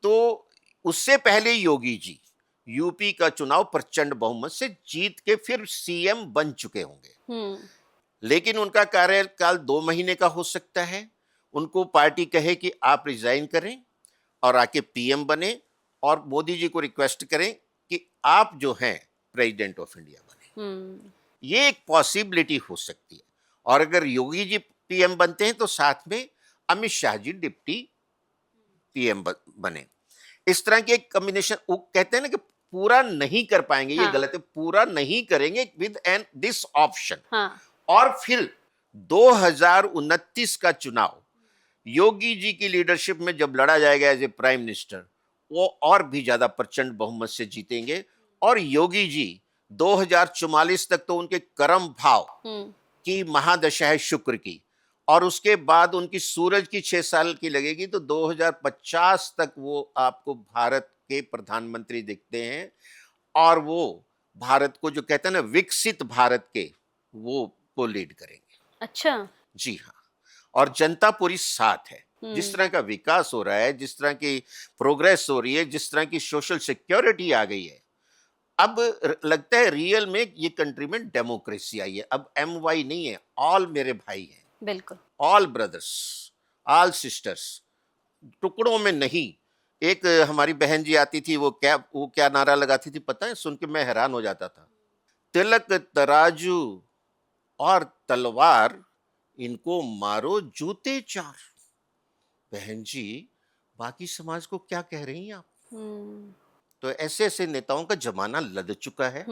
तो उससे पहले योगी जी यूपी का चुनाव प्रचंड बहुमत से जीत के फिर सीएम बन चुके होंगे। लेकिन उनका कार्यकाल 2 महीने का हो सकता है। उनको पार्टी कहे कि आप रिजाइन करें और आके पीएम बने, और मोदी जी को रिक्वेस्ट करें कि आप जो हैं प्रेसिडेंट ऑफ इंडिया बने। ये एक पॉसिबिलिटी हो सकती है। और अगर योगी जी पीएम बनते हैं तो साथ में अमित शाह जी डिप्टी पीएम बने। इस तरह की एक कॉम्बिनेशन, वो कहते हैं ना कि पूरा नहीं कर पाएंगे, ये गलत है, पूरा नहीं करेंगे विद एन दिस ऑप्शन। और फिर 2029 का चुनाव योगी जी की लीडरशिप में जब लड़ा जाएगा एज ए प्राइम मिनिस्टर, वो और भी ज्यादा प्रचंड बहुमत से जीतेंगे। और योगी जी 2044 तक तो उनके कर्म भाव की महादशा है शुक्र की, और उसके बाद उनकी सूरज की 6 साल की लगेगी, तो 2050 तक वो आपको भारत के प्रधानमंत्री दिखते हैं। और वो भारत को जो कहते हैं ना विकसित भारत के, वो लीड करेंगे। अच्छा जी हाँ। और जनता पूरी साथ है। जिस तरह का विकास हो रहा है, जिस तरह की प्रोग्रेस हो रही है, जिस तरह की सोशल सिक्योरिटी आ गई है, अब लगता है रियल में ये कंट्री में डेमोक्रेसी आई है। अब MY नहीं है, ऑल मेरे भाई हैं, बिल्कुल, ऑल ब्रदर्स, ऑल सिस्टर्स, टुकड़ों में नहीं। एक हमारी बहन जी आती थी, वो क्या नारा लगाती थी पता है? सुन के मैं हैरान हो जाता था, तिलक तराजू और तलवार, इनको मारो जूते 4। बहन जी बाकी समाज को क्या कह रही हैं आप? तो ऐसे ऐसे नेताओं का जमाना लद चुका है।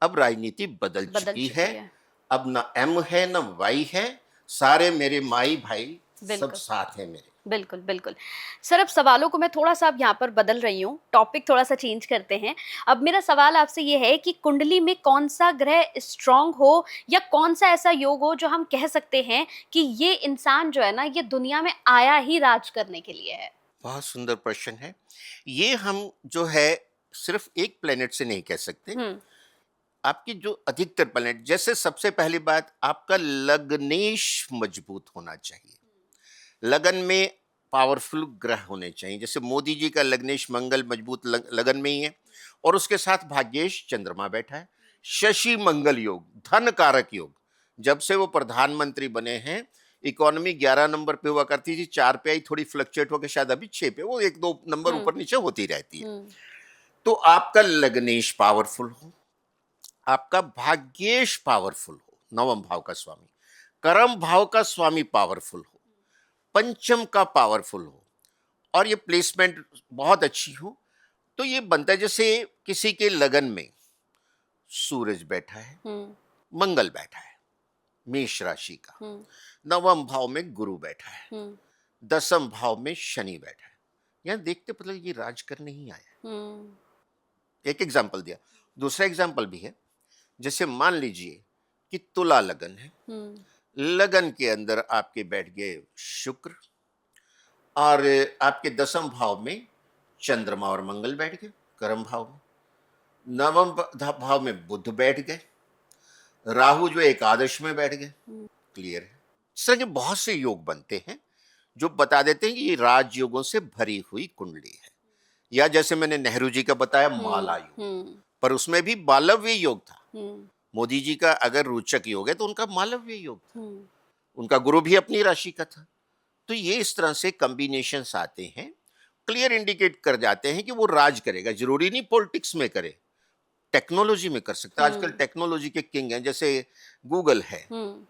अब राजनीति बदल चुकी है। अब ना M है ना Y है, सारे मेरे माई भाई सब साथ हैं मेरे। बिल्कुल, बिल्कुल। सर, अब सवालों को मैं थोड़ा-सा अब यहाँ पर बदल रही हूँ, टॉपिक थोड़ा-सा चेंज करते हैं। अब मेरा सवाल आपसे ये है कि कुंडली में कौन-सा ग्रह स्ट्रॉन्ग हो या कौन-सा ऐसा योग हो जो हम कह सकते हैं कि ये इंसान जो है ना, ये दुनिया में आया ही राज करने के लिए है? बहुत सुंदर प्रश्न है। ये हम जो है सिर्फ एक प्लेनेट से नहीं कह सकते। हुँ, आपकी जो अधिकतर प्लेनेट, जैसे सबसे पहली बात, आपका लग्नेश मजबूत होना चाहिए। लगन में पावरफुल ग्रह होने चाहिए। जैसे मोदी जी का लग्नेश मंगल मजबूत लगन में ही है, और उसके साथ भाग्येश चंद्रमा बैठा है। शशि मंगल योग, धन कारक योग, जब से वो प्रधानमंत्री बने हैं, इकोनॉमी 11 नंबर पे हुआ करती थी, 4 पे आई, थोड़ी फ्लक्चुएट होकर शायद अभी 6 पे, वो 1-2 नंबर हुँ, ऊपर नीचे होती रहती है। हुँ, तो आपका लग्नेश पावरफुल हो, आपका भाग्येश पावरफुल हो, नवम भाव का स्वामी, कर्म भाव का स्वामी पावरफुल हो, पंचम का पावरफुल हो, और ये प्लेसमेंट बहुत अच्छी हो, तो ये बनता है जैसे किसी के लगन में सूरज बैठा है, हुँ, मंगल बैठा है मेष राशि का, हुँ, नवम भाव में गुरु बैठा है, हुँ, दसम भाव में शनि बैठा है। यहां देखते पता ये राज करने ही आया हुँ, है। एक एग्जाम्पल दिया, दूसरा एग्जाम्पल भी है। जैसे मान लीजिए कि तुला लगन है, हुँ, लगन के अंदर आपके बैठ गए शुक्र, और आपके दसम भाव में चंद्रमा और मंगल बैठ गए कर्म भाव में, नवम भाव में बुध बैठ गए, राहु जो एकादश में बैठ गए। हुँ, क्लियर है। इस तरह के बहुत से योग बनते हैं जो बता देते हैं कि ये राजयोगों से भरी हुई कुंडली है। या जैसे मैंने नेहरू जी का बताया माला हुँ, योग, हुँ, पर उसमें भी मालव्य योग था। हुँ, मोदी जी का अगर रोचक योग है तो उनका मालव्य योग था, हुँ, उनका गुरु भी अपनी राशि का था। तो ये इस तरह से कॉम्बिनेशंस आते हैं, क्लियर इंडिकेट कर जाते हैं कि वो राज करेगा। जरूरी नहीं पॉलिटिक्स में करे, टेक्नोलॉजी में कर सकता है। आजकल हुँ, टेक्नोलॉजी के किंग हैं, जैसे गूगल है। हुँ,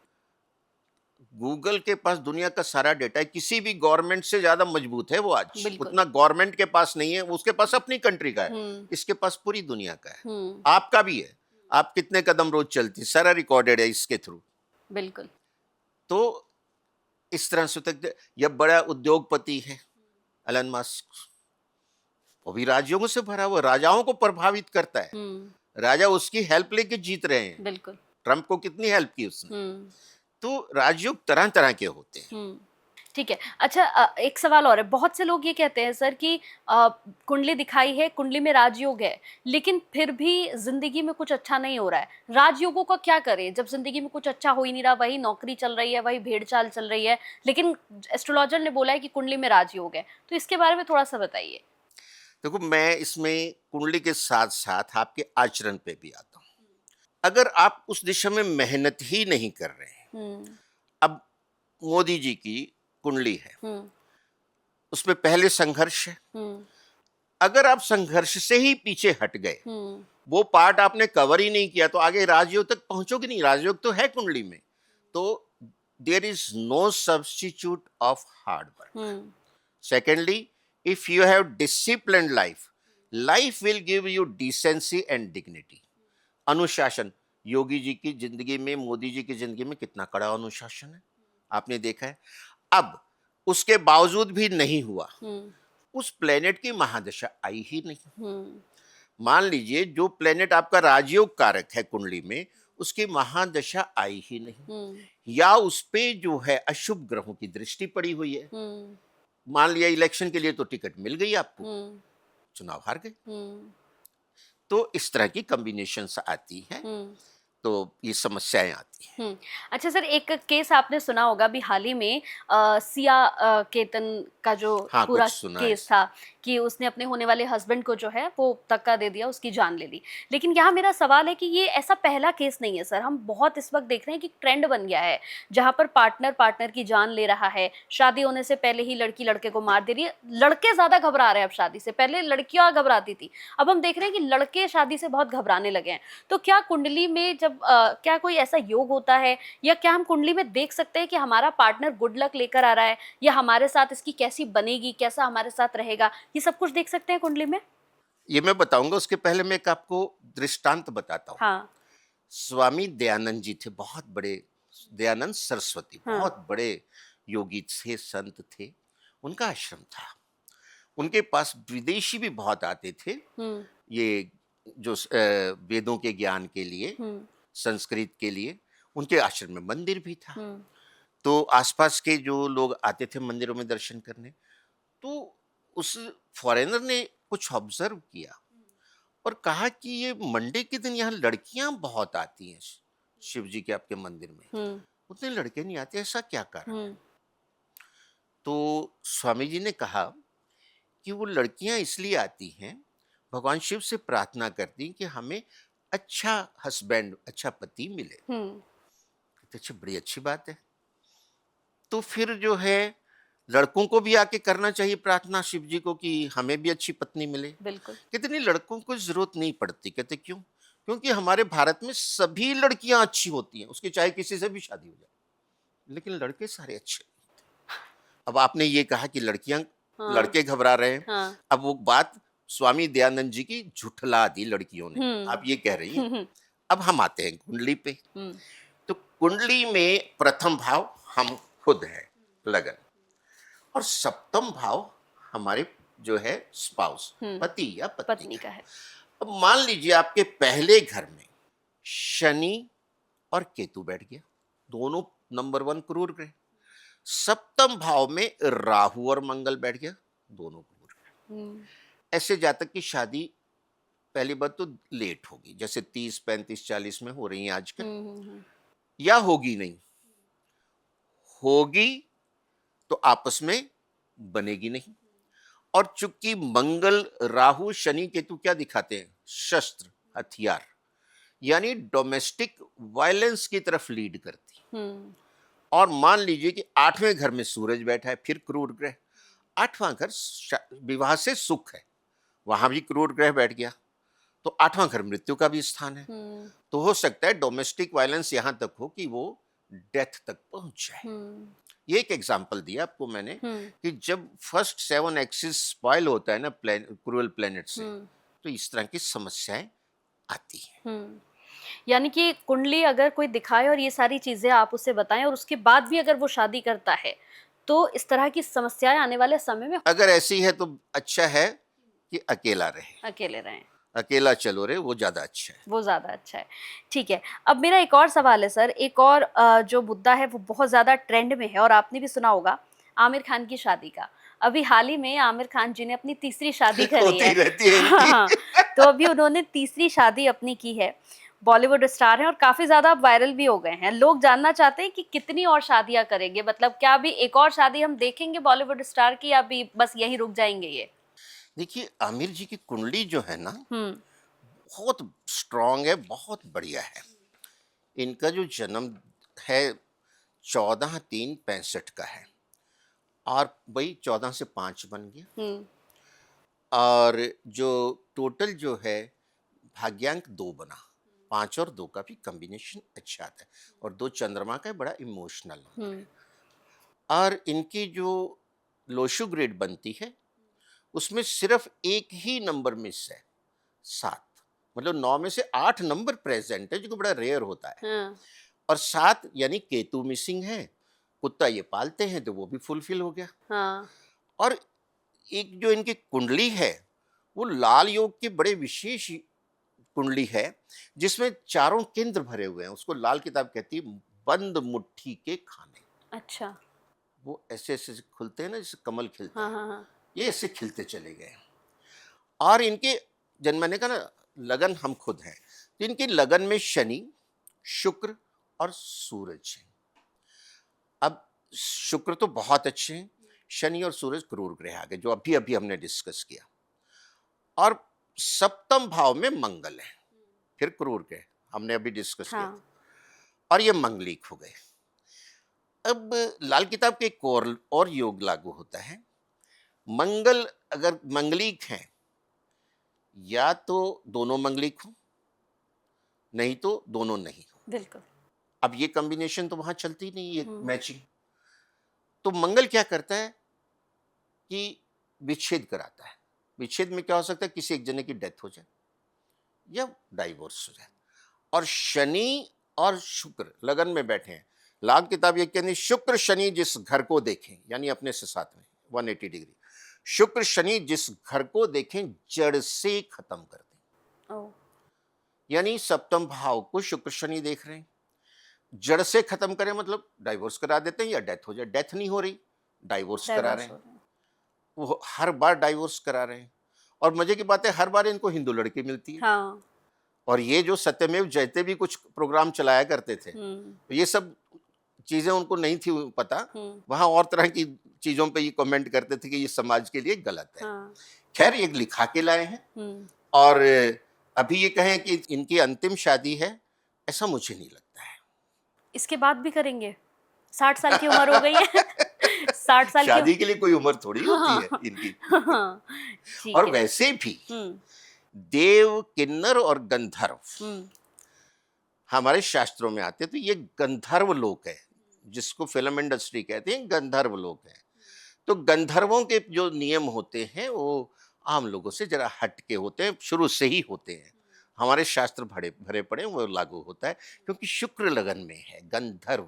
गूगल के पास दुनिया का सारा डेटा है, किसी भी गवर्नमेंट से ज्यादा मजबूत है वो आज। बिल्कुल। उतना गवर्नमेंट के पास नहीं है, उसके पास अपनी कंट्री का है, हुँ, इसके पास पूरी दुनिया का है। हुँ, आपका भी है, आप कितने कदम रोज चलती, सारा रिकॉर्डेड है इसके थ्रू। बिल्कुल। तो इस तरह से तक यह बड़ा उद्योगपति है एलन मस्क, वो भी राजयोगों से भरा हुआ, राजाओं को प्रभावित करता है। हुँ, राजा उसकी हेल्प लेके जीत रहे हैं। बिल्कुल। ट्रंप को कितनी हेल्प की उसने। हुँ, तो राजयोग तरह तरह के होते हैं। हुँ। ठीक है। अच्छा, एक सवाल और है। बहुत से लोग ये कहते हैं सर कि कुंडली दिखाई है, कुंडली में राजयोग है, लेकिन फिर भी ज़िंदगी में कुछ अच्छा नहीं हो रहा है। राजयोगों का क्या करें? जब ज़िंदगी में कुछ अच्छा हो ही नहीं रहा, वही नौकरी चल रही है, वही भेड़-चाल चल रही है, लेकिन एस्ट्रोलॉजर ने बोला है कि कुंडली में राजयोग है। तो इसके बारे में थोड़ा-सा बताइए? देखो, मैं इसमें कुंडली के साथ साथ आपके आचरण पे भी आता हूँ। अगर आप उस दिशा में मेहनत ही नहीं कर रहे हैं, हुँ, अब मोदी जी की कुंडली है, हुँ, उसमें पहले संघर्ष है। हुँ, अगर आप संघर्ष से ही पीछे हट गए, हुँ, वो पार्ट आपने कवर ही नहीं किया, तो आगे राजयोग तक पहुंचोगे नहीं। राजयोग तो है कुंडली में। तो there is no substitute of hard work. हुँ, Secondly, if you have disciplined life, life will give you decency and dignity. अनुशासन, योगी जी की जिंदगी में, मोदी जी की जिंदगी में कितना कड़ा अनुशासन है, आपने देखा है। अब उसके बावजूद भी नहीं हुआ, हुँ, उस प्लेनेट की महादशा आई ही नहीं। हुँ, मान लीजिए जो प्लेनेट आपका राजयोग कारक है कुंडली में, उसकी महादशा आई ही नहीं, हुँ, या उस पे जो है अशुभ ग्रहों की दृष्टि पड़ी हुई है। हुँ, मान लिया इलेक्शन के लिए तो टिकट मिल गई आपको, हुँ, चुनाव हार गए। हुँ, तो इस तरह की कॉम्बिनेशंस आती हैं, हुँ। तो ये समस्याएं आती हैं। हुँ। अच्छा सर, एक केस आपने सुना होगा अभी हाल ही में, सिया केतन का जो हाँ, पूरा कुछ सुना है। केस था कि उसने अपने होने वाले हस्बैंड को जो है वो धक्का दे दिया, उसकी जान ले ली। लेकिन यहाँ मेरा सवाल है कि ये ऐसा पहला केस नहीं है सर, हम बहुत इस वक़्त देख रहे हैं कि ट्रेंड बन गया है, जहाँ पर पार्टनर पार्टनर की जान ले रहा है, शादी होने से पहले ही लड़की लड़के को मार दे रही है। लड़के ज़्यादा घबरा रहे हैं अब शादी से, पहले लड़कियाँ घबराती थी, अब हम देख रहे हैं कि लड़के शादी से बहुत घबराने लगे हैं। तो क्या कुंडली में जब क्या कोई ऐसा योग होता है या क्या हम कुंडली में देख सकते हैं कि हमारा पार्टनर गुड लक लेकर आ रहा है या हमारे साथ इसकी कैसी बनेगी, कैसा हमारे साथ रहेगा, ये सब कुछ देख सकते हैं कुंडली में? ये मैं बताऊंगा, उसके पहले मैं एक आपको दृष्टांत बताता हूँ। हाँ, स्वामी दयानंद जी थे, बहुत बड़े, दयानंद सरस्वती, हाँ, बहुत बड़े योगी थे, संत थे। उनका आश्रम था। उनके पास विदेशी भी बहुत आते थे, ये जो वेदों के ज्ञान के लिए, संस्कृत के लिए। उनके आश्रम में मंदिर भी था, तो आसपास के जो लोग आते थे मंदिरों में दर्शन करने, तो उस फॉरेनर ने कुछ ऑब्जर्व किया और कहा कि ये मंडे के दिन यहाँ लड़कियां बहुत आती हैं शिव जी के आपके मंदिर में, उतने लड़के नहीं आते, ऐसा क्या कारण है? तो स्वामी जी ने कहा कि वो लड़कियां इसलिए आती हैं, भगवान शिव से प्रार्थना करती हैं कि हमें अच्छा हस्बैंड, अच्छा पति मिले। तो अच्छा, बड़ी अच्छी बात है। तो फिर जो है लड़कों को भी आके करना चाहिए प्रार्थना शिव जी को कि हमें भी अच्छी पत्नी मिले। बिल्कुल। कहते नहीं, लड़कों को जरूरत नहीं पड़ती। कहते क्यों? क्योंकि हमारे भारत में सभी लड़कियां अच्छी होती हैं, उसकी चाहे किसी से भी शादी हो जाए, लेकिन लड़के सारे अच्छे। अब आपने ये कहा कि लड़कियां, लड़के घबरा रहे हैं। अब वो बात स्वामी दयानंद जी की झुठला दी लड़कियों ने, आप ये कह रही हैं। अब हम आते हैं कुंडली पे। तो कुंडली में प्रथम भाव हम खुद हैं, लगन, और सप्तम भाव हमारे जो है स्पाउस, पति या पत्नी का है। अब मान लीजिए आपके पहले घर में शनि और केतु बैठ गया, दोनों नंबर 1 क्रूर ग्रह। सप्तम भाव में राहु और मंगल बैठ गया, दोनों क्रूर ग्रह। ऐसे जातक की शादी पहली बात तो लेट होगी, जैसे 30, 35, 40 में हो रही है आजकल, या होगी नहीं, होगी तो आपस में बनेगी नहीं। और चूंकि मंगल, राहु, शनि, केतु क्या दिखाते हैं? शस्त्र, हथियार, यानी डोमेस्टिक वायलेंस की तरफ लीड करती। और मान लीजिए कि 8वें घर में सूरज बैठा है, फिर क्रूर ग्रह। 8वां घर विवाह से सुख है, वहां भी क्रूर ग्रह बैठ गया, तो 8वां घर मृत्यु का भी स्थान है। तो हो सकता है डोमेस्टिक वायलेंस यहां तक हो कि वो डेथ तक पहुंच जाए। ये एक एग्जांपल दिया आपको मैंने कि जब फर्स्ट 7 एक्सिस स्पॉइल होता है ना क्रूरल प्लैनेट से, तो इस तरह की समस्याएं आती हैं। यानी कि कुंडली अगर कोई दिखाए और ये सारी चीजें आप उसे बताएं और उसके बाद भी अगर वो शादी करता है, तो इस तरह की समस्याएं आने वाले समय में, अगर ऐसी है तो अच्छा है कि अकेला रहे, अकेले रहें, अकेला चलो रे, वो ज्यादा अच्छा है, वो ज्यादा अच्छा है। ठीक है, अब मेरा एक और सवाल है सर, एक और जो मुद्दा है वो बहुत ज्यादा ट्रेंड में है और आपने भी सुना होगा आमिर खान की शादी का। अभी हाल ही में आमिर खान जी ने अपनी तीसरी शादी करी है। रहती है इनकी। हाँ, तो अभी उन्होंने तीसरी शादी अपनी की है। बॉलीवुड स्टार हैं और काफी ज्यादा वायरल भी हो गए हैं। लोग जानना चाहते हैं कि कितनी और शादियां करेंगे, मतलब क्या अभी एक और शादी हम देखेंगे बॉलीवुड स्टार की, या अभी बस यही रुक जाएंगे ये? देखिए, आमिर जी की कुंडली जो है ना, बहुत स्ट्रांग है, बहुत बढ़िया है। इनका जो जन्म है 14/3/65 का है, और वही 14 से 5 बन गया। और जो टोटल जो है भाग्यांक 2 बना, 5 और 2 का भी कॉम्बिनेशन अच्छा आता है, और 2 चंद्रमा का बड़ा इमोशनल। और इनकी जो लोशु ग्रेड बनती है उसमें सिर्फ एक ही नंबर मिस है, 7। मतलब 9 में से 8 नंबर प्रेजेंट है, जो बड़ा रेयर होता है। और 7 यानी केतु मिसिंग है। कुत्ता ये पालते हैं तो वो भी फुलफिल हो गया। और एक जो इनकी कुंडली है वो लाल योग की बड़े विशेष कुंडली है, जिसमें चारों केंद्र भरे हुए हैं। उसको लाल किताब कहती है बंद मुट्ठी के खाने। अच्छा। वो ऐसे ऐसे खुलते हैं ना, जैसे कमल खिलता है, ये ऐसे खिलते चले गए। और इनके जन्म ने का ना, लगन हम खुद हैं, तो इनके लगन में शनि, शुक्र और सूरज है। अब शुक्र तो बहुत अच्छे हैं, शनि और सूरज क्रूर ग्रह आ गए, जो अभी अभी हमने डिस्कस किया। और सप्तम भाव में मंगल है, फिर क्रूर ग्रह हमने अभी डिस्कस किया, और ये मंगलिक हो गए। अब लाल किताब के एक और योग लागू होता है। मंगल अगर मंगलिक हैं, या तो दोनों मंगलिक हो, नहीं तो दोनों नहीं हो। बिल्कुल। अब ये कॉम्बिनेशन तो वहां चलती नहीं, ये मैचिंग। तो मंगल क्या करता है कि विच्छेद कराता है। विच्छेद में क्या हो सकता है? किसी एक जने की डेथ हो जाए या डाइवोर्स हो जाए। और शनि और शुक्र लगन में बैठे हैं। लाल किताब ये कहती, शुक्र शनि जिस घर को देखें, यानी अपने से साथ में, 180 डिग्री। शुक्र शनि जिस घर को देखें जड़ से खत्म कर दें, ओह, यानी सप्तम भाव को शुक्र शनि देख रहे हैं, जड़ से खत्म करें मतलब डाइवोर्स करा देते हैं या डेथ हो जाए। डेथ नहीं हो रही, डाइवोर्स करा रहे डाइवर्स हो हैं, रहे हैं। वो हर बार डाइवोर्स करा रहे हैं। और मजे की बात है हर बार इनको हिंदू लड़की मिलती है। हाँ। और ये जो सत्यमेव जयते भी कुछ प्रोग्राम चलाया करते थे, तो ये सब चीजें उनको नहीं थी पता, वहां और तरह की चीजों पे ये कमेंट करते थे कि ये समाज के लिए गलत है। हाँ। खैर ये लिखा के लाए हैं, हम्म। और अभी ये कहें कि इनकी अंतिम शादी है, ऐसा मुझे नहीं लगता है। इसके बाद भी करेंगे? 60 साल की उम्र हो गई है। 60 साल की शादी के लिए कोई उम्र थोड़ी होती है हाँ, इनकी। हाँ, ठीक और है। वैसे भी हम्म। देव, किन्नर और गंधर्व हम्म। हमारे शास्त्रों में आते हैं, तो ये गंधर्व लोक है, जिसको फिल्म इंडस्ट्री कहते हैं, गंधर्व लोक है। तो गंधर्वों के जो नियम होते हैं वो आम लोगों से जरा हट के होते हैं, शुरू से ही होते हैं। हमारे शास्त्र भरे भरे पड़े वो लागू होता है, क्योंकि शुक्र लगन में है गंधर्व।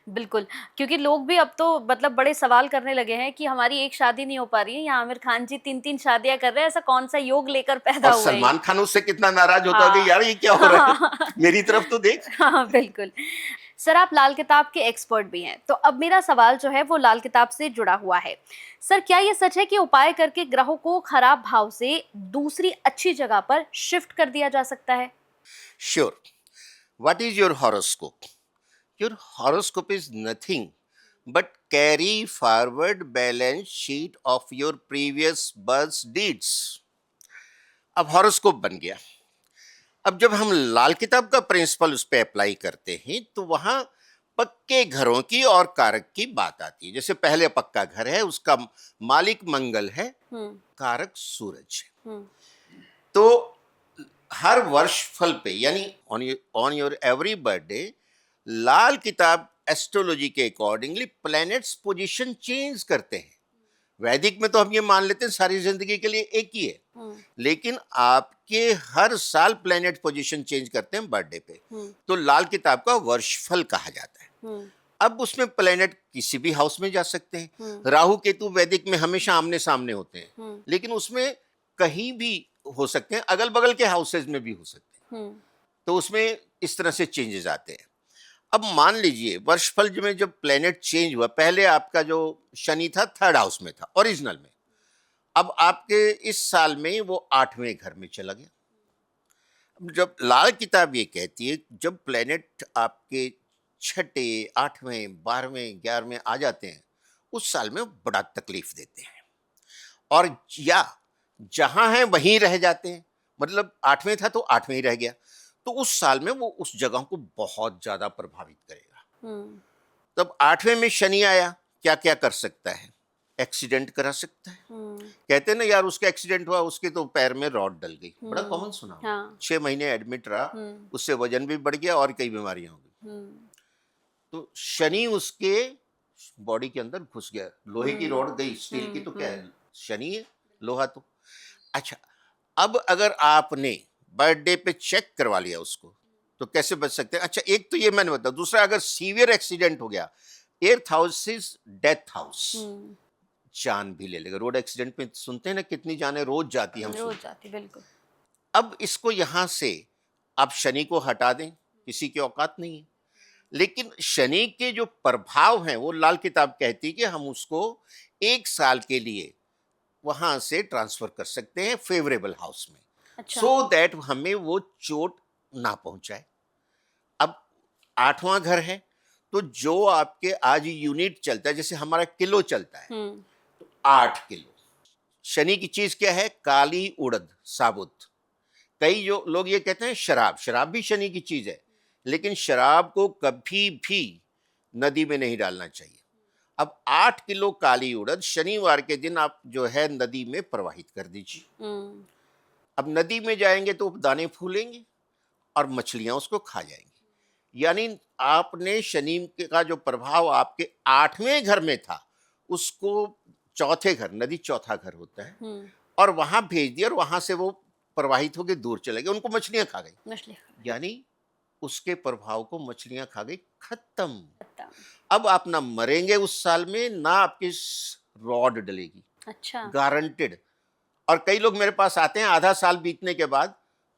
बिल्कुल, क्योंकि लोग भी अब तो मतलब बड़े सवाल करने लगे हैं कि हमारी एक शादी नहीं हो पा रही है, यहाँ आमिर खान जी 3-3 शादियां कर रहे हैं, ऐसा कौन सा योग लेकर पैदा और हुए हैं? सलमान खान उससे कितना नाराज होता होगा, हाँ, यार ये क्या हो रहा है, हाँ, मेरी तरफ तो देख। हाँ, बिल्कुल। सर आप लाल किताब के एक्सपर्ट भी हैं, तो अब मेरा सवाल जो है वो लाल किताब से जुड़ा हुआ है। सर क्या ये सच है कि उपाय करके ग्रहों को खराब भाव से दूसरी अच्छी जगह पर शिफ्ट कर दिया जा सकता है? Sure. What is your horoscope? Your horoscope is nothing but carry forward balance sheet of your previous birth deeds। अब हॉरोस्कोप बन गया। अब जब हम लाल किताब का प्रिंसिपल उस पर अप्लाई करते हैं तो वहां पक्के घरों की और कारक की बात आती है। जैसे पहले पक्का घर है, उसका मालिक मंगल है, कारक सूरज है। तो हर वर्ष फल पे यानी ऑन योर एवरी बर्थडे लाल किताब एस्ट्रोलॉजी के अकॉर्डिंगली प्लैनेट्स पोजीशन चेंज करते हैं। वैदिक में तो हम ये मान लेते हैं सारी जिंदगी के लिए एक ही है, लेकिन आपके हर साल प्लैनेट पोजीशन चेंज करते हैं बर्थडे पे। तो लाल किताब का वर्षफल कहा जाता है। अब उसमें प्लैनेट किसी भी हाउस में जा सकते हैं। राहु केतु वैदिक में हमेशा आमने सामने होते हैं, लेकिन उसमें कहीं भी हो सकते हैं, अगल बगल के हाउसेज में भी हो सकते हैं। तो उसमें इस तरह से चेंजेस आते हैं। अब मान लीजिए वर्षफल में जब प्लेनेट चेंज हुआ, पहले आपका जो शनि था 3rd हाउस में था ओरिजिनल में, अब आपके इस साल में वो 8वें घर में चला गया। अब जब लाल किताब ये कहती है जब प्लेनेट आपके 6ठे, 8वें, 12वें, 11वें आ जाते हैं, उस साल में बड़ा तकलीफ देते हैं, और या जहां हैं वहीं रह जाते हैं। मतलब 8वें था तो 8वें ही रह गया, तो उस साल में वो उस जगह को बहुत ज्यादा प्रभावित करेगा। तब 8वें में शनि आया, क्या क्या कर सकता है? एक्सीडेंट करा सकता है। कहते हैं ना यार उसका एक्सीडेंट हुआ, उसके तो पैर में रॉड डल गई, बड़ा कॉमन सुना। हाँ। 6 महीने एडमिट रहा, उससे वजन भी बढ़ गया और कई बीमारियां हो गई। तो शनि उसके बॉडी के अंदर घुस गया। लोहे की रॉड गई, स्टील की तो क्या है, शनि है, लोहा तो। अच्छा, अब अगर आपने बर्थडे पे चेक करवा लिया उसको, तो कैसे बच सकते हैं? अच्छा, एक तो ये मैंने बताया। दूसरा, अगर सीवियर एक्सीडेंट हो गया, 8th house is death house, जान भी ले लेगा। रोड एक्सीडेंट में सुनते हैं ना कितनी जानें रोज जाती है, हम रोज जाती, बिल्कुल। अब इसको यहां से आप शनि को हटा दें, किसी की औकात नहीं है। लेकिन शनि के जो प्रभाव हैं वो लाल किताब कहती है कि हम उसको 1 साल के लिए वहां से ट्रांसफर कर सकते हैं फेवरेबल हाउस में, सो दैट हमें वो चोट ना पहुंचाए। अब 8वां घर है, तो जो आपके आज यूनिट चलता है, जैसे हमारा किलो चलता है, तो 8 किलो। शनि की चीज क्या है? काली उड़द साबुत। कई जो लोग ये कहते हैं शराब, शराब भी शनि की चीज है, लेकिन शराब को कभी भी नदी में नहीं डालना चाहिए। अब 8 किलो काली उड़द शनिवार के दिन आप जो है नदी में प्रवाहित कर दीजिए। अब नदी में जाएंगे तो दाने फूलेंगे और मछलियां उसको खा जाएंगी। यानी आपने शनि का जो प्रभाव आपके 8वें घर में था, उसको 4थे घर, नदी 4था घर होता है, और वहां भेज दिया, और वहां से वो प्रवाहित होकर दूर चले गए, उनको मछलियां खा गई। यानी उसके प्रभाव को मछलियां खा गई, खत्म। अब आप ना मरेंगे उस साल में, ना आपकी रॉड डलेगी, अच्छा। गारंटेड। और कई लोग मेरे पास आते हैं आधा साल बीतने के बाद,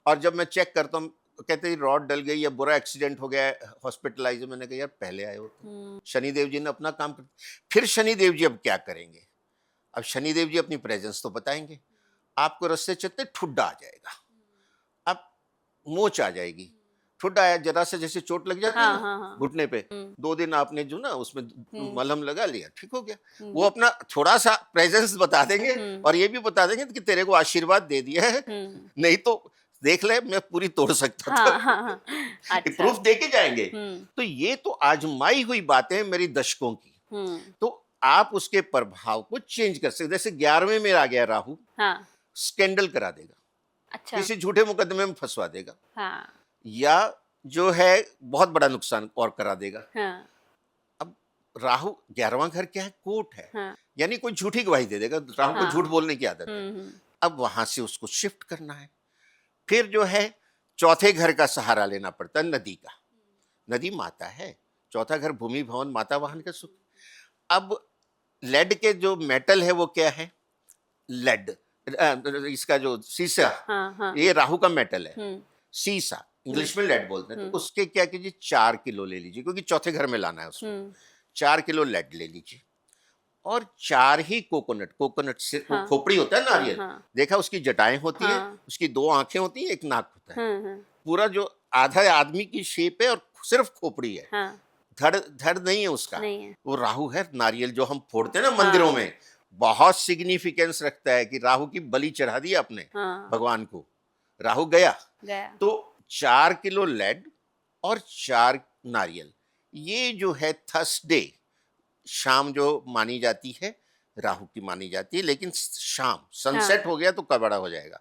और जब मैं चेक करता हूँ कहते हैं रॉड डल गई या बुरा एक्सीडेंट हो गया, हॉस्पिटलाइज। मैंने कहा यार पहले आए होते। शनिदेव जी ने अपना काम कर, फिर शनिदेव जी अब क्या करेंगे? अब शनिदेव जी अपनी प्रेजेंस तो बताएंगे, आपको रास्ते चलते ठुड्डा आ जाएगा, अब मोच आ जाएगी। ठुड्डा आया, जरा से जैसे चोट लग जाती है हाँ, ना हाँ, हाँ। घुटने पे, 2 दिन आपने जो ना उसमें हम्म, मलहम लगा लिया, ठीक हो गया। वो अपना थोड़ा सा प्रेजेंस बता देंगे, और ये भी बता देंगे कि तेरे को आशीर्वाद दे दिया है, नहीं तो देख ले मैं पूरी तोड़ सकता था। हाँ, हाँ, हाँ। अच्छा। प्रूफ दे के जाएंगे। हम्म, तो ये तो आजमाई हुई बातें हैं मेरी दशकों की। हम्म, तो आप उसके प्रभाव को चेंज कर सकते। जैसे 11वें में आ गया राहु, हाँ। स्कैंडल करा देगा, अच्छा। किसी झूठे मुकदमे में फंसवा देगा, हाँ, या जो है बहुत बड़ा नुकसान और करा देगा। हाँ, अब राहु 11वां घर क्या है? कोर्ट है, हाँ, यानी कोई झूठी गवाही दे देगा। राहु को हाँ। झूठ बोलने की आदत है। हम्म, अब वहां से उसको शिफ्ट करना है। फिर जो है चौथे घर का सहारा लेना पड़ता है, नदी का। नदी माता है, चौथा घर भूमि भवन माता वाहन का सुख। अब लेड के जो मेटल है वो क्या है? लेड, इसका जो सीसा, हाँ, हाँ। ये राहु का मेटल है। हम्म, सीसा इंग्लिश में लेड बोलते हैं। तो उसके क्या कीजिए, 4 किलो ले लीजिए, क्योंकि चौथे घर में लाना है उसको। 4 किलो लेड ले लीजिए, और 4 ही कोकोनट। कोकोनट से वो हाँ। खोपड़ी होता है नारियल, हाँ। देखा, उसकी जटाएं होती है, हाँ। उसकी 2 आंखें होती है, एक नाक होता है। हाँ, पूरा जो आधा आदमी की शेप है, और सिर्फ खोपड़ी है, हाँ। धड़ धड़ नहीं है उसका। नहीं है। वो राहु है। नारियल जो हम फोड़ते हैं ना हाँ। मंदिरों में, बहुत सिग्निफिकेंस रखता है कि राहु की बलि चढ़ा दी आपने हाँ। भगवान को, राहु गया। गया। तो 4 किलो लेड और 4 नारियल, ये जो है थर्सडे शाम जो मानी जाती है, राहु की मानी जाती है। लेकिन शाम सनसेट हो गया तो कबड़ा हो जाएगा।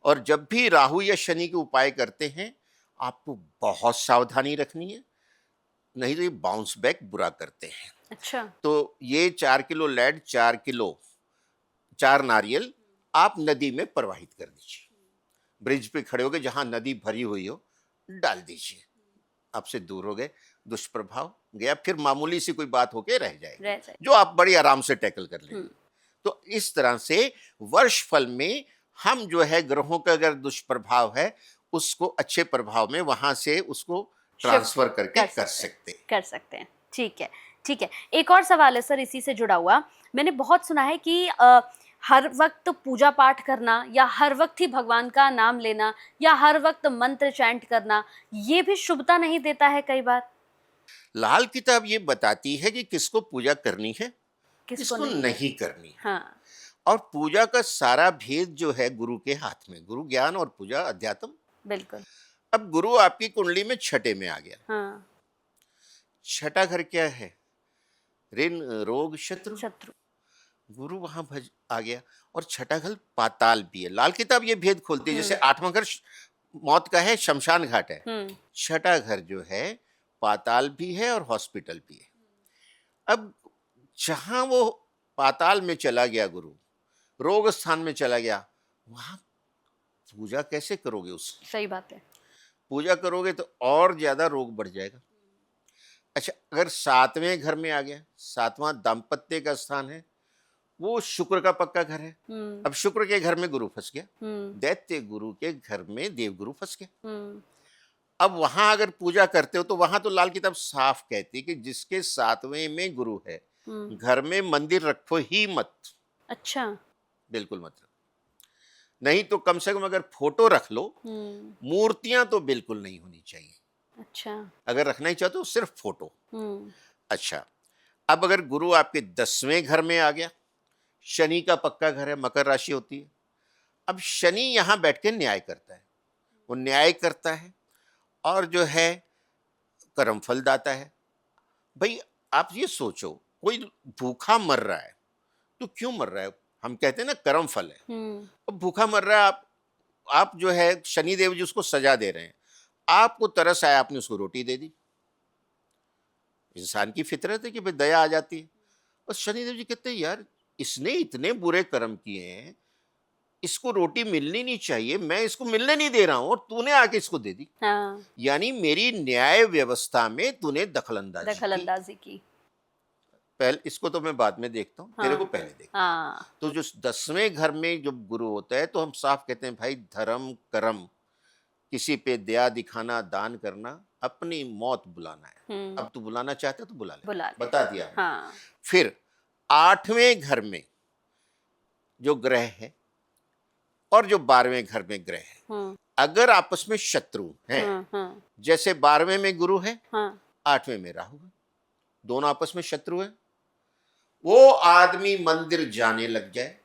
और जब भी राहु या शनि के उपाय करते हैं, आपको बहुत सावधानी रखनी है, नहीं तो ये बाउंस बैक बुरा करते हैं। अच्छा। तो ये 4 किलो लेड, 4 किलो, 4 नारियल आप नदी में प्रवाहित कर दीजिए। ब्रिज पे खड़े हो गए, जहां नदी भरी हुई हो डाल दीजिए, आपसे दूर हो गए, दुष्प्रभाव गया। फिर मामूली सी कोई बात होके रह जाएगी, रह जाए। जो आप बड़ी आराम से टैकल कर लेंगे। तो इस तरह से वर्ष फल में हम जो है ग्रहों का अगर दुष्प्रभाव है, उसको अच्छे प्रभाव में वहां से उसको ट्रांसफर करके कर सकते हैं। ठीक है, ठीक है। एक और सवाल है सर इसी से जुड़ा हुआ। मैंने बहुत सुना है कि हर वक्त पूजा पाठ करना, या हर वक्त ही भगवान का नाम लेना, या हर वक्त मंत्र चैंट करना, ये भी शुभता नहीं देता है कई बार। लाल किताब ये बताती है कि किसको पूजा करनी है, किसको किसको नहीं करनी है। हाँ। और पूजा का सारा भेद जो है गुरु के हाथ में। गुरु ज्ञान और पूजा अध्यात्म। बिल्कुल। अब गुरु आपकी कुंडली में छठे में आ गया। हाँ। छठा घर क्या है? ऋण, रोग, शत्रु। शत्रु। गुरु वहां भज आ गया। और छठा घर पाताल भी है। लाल किताब ये भेद खोलती है। जैसे 8वां घर मौत का है, शमशान घाट है, छठा घर जो है पाताल भी है और हॉस्पिटल भी है। अब जहां वो पाताल में चला गया गुरु, रोग स्थान में चला गया, वहां पूजा कैसे करोगे उसकी? सही बात है। पूजा करोगे तो और ज्यादा रोग बढ़ जाएगा। अच्छा, अगर 7वें घर में आ गया, 7वां दाम्पत्य का स्थान है, वो शुक्र का पक्का घर है। अब शुक्र के घर में गुरु फंस गया, दैत्य गुरु के घर में देवगुरु फंस गया। अब वहां अगर पूजा करते हो तो वहां तो लाल किताब साफ कहती है कि जिसके 7वें में गुरु है, घर में मंदिर रखो ही मत। अच्छा। बिल्कुल मत रखो। नहीं तो कम से कम अगर फोटो रख लो, मूर्तियां तो बिल्कुल नहीं होनी चाहिए। अच्छा। अगर रखना ही चाहते हो सिर्फ फोटो। अच्छा, अब अगर गुरु आपके 10वें घर में आ गया, शनि का पक्का घर है, मकर राशि होती है। अब शनि यहां बैठ के न्याय करता है, वो न्याय करता है और जो है कर्म फल दाता है। भाई आप ये सोचो, कोई भूखा मर रहा है तो क्यों मर रहा है? हम कहते हैं ना कर्म फल है। अब भूखा मर रहा है, आप जो है शनिदेव जी उसको सजा दे रहे हैं। आपको तरस आया, आपने उसको रोटी दे दी। इंसान की फितरत है कि भाई दया आ जाती है। और शनिदेव जी कहते हैं यार इसने इतने बुरे कर्म किए हैं, इसको रोटी मिलनी नहीं चाहिए, मैं इसको मिलने नहीं दे रहा हूं, और तूने आके इसको दे दी। हाँ। यानी मेरी न्याय व्यवस्था में तूने दखलंदाजी दखलंदाजी की। पहले इसको तो मैं बाद में देखता हूँ, तेरे को पहले देख। हाँ। तो जो 10वें घर में जब गुरु होता है तो हम साफ कहते हैं भाई धर्म कर्म, किसी पे दया दिखाना, दान करना, अपनी मौत बुलाना है। अब तू बुलाना चाहता तो बुला ले, बुला ले। बता दिया हमने। हाँ। फिर 8वें घर में जो ग्रह है और जो 12वें घर में ग्रह है, अगर आपस में शत्रु हैं, जैसे 12वें में गुरु है, 8वें में राहु है, दोनों आपस में शत्रु है, वो आदमी मंदिर जाने लग जाए,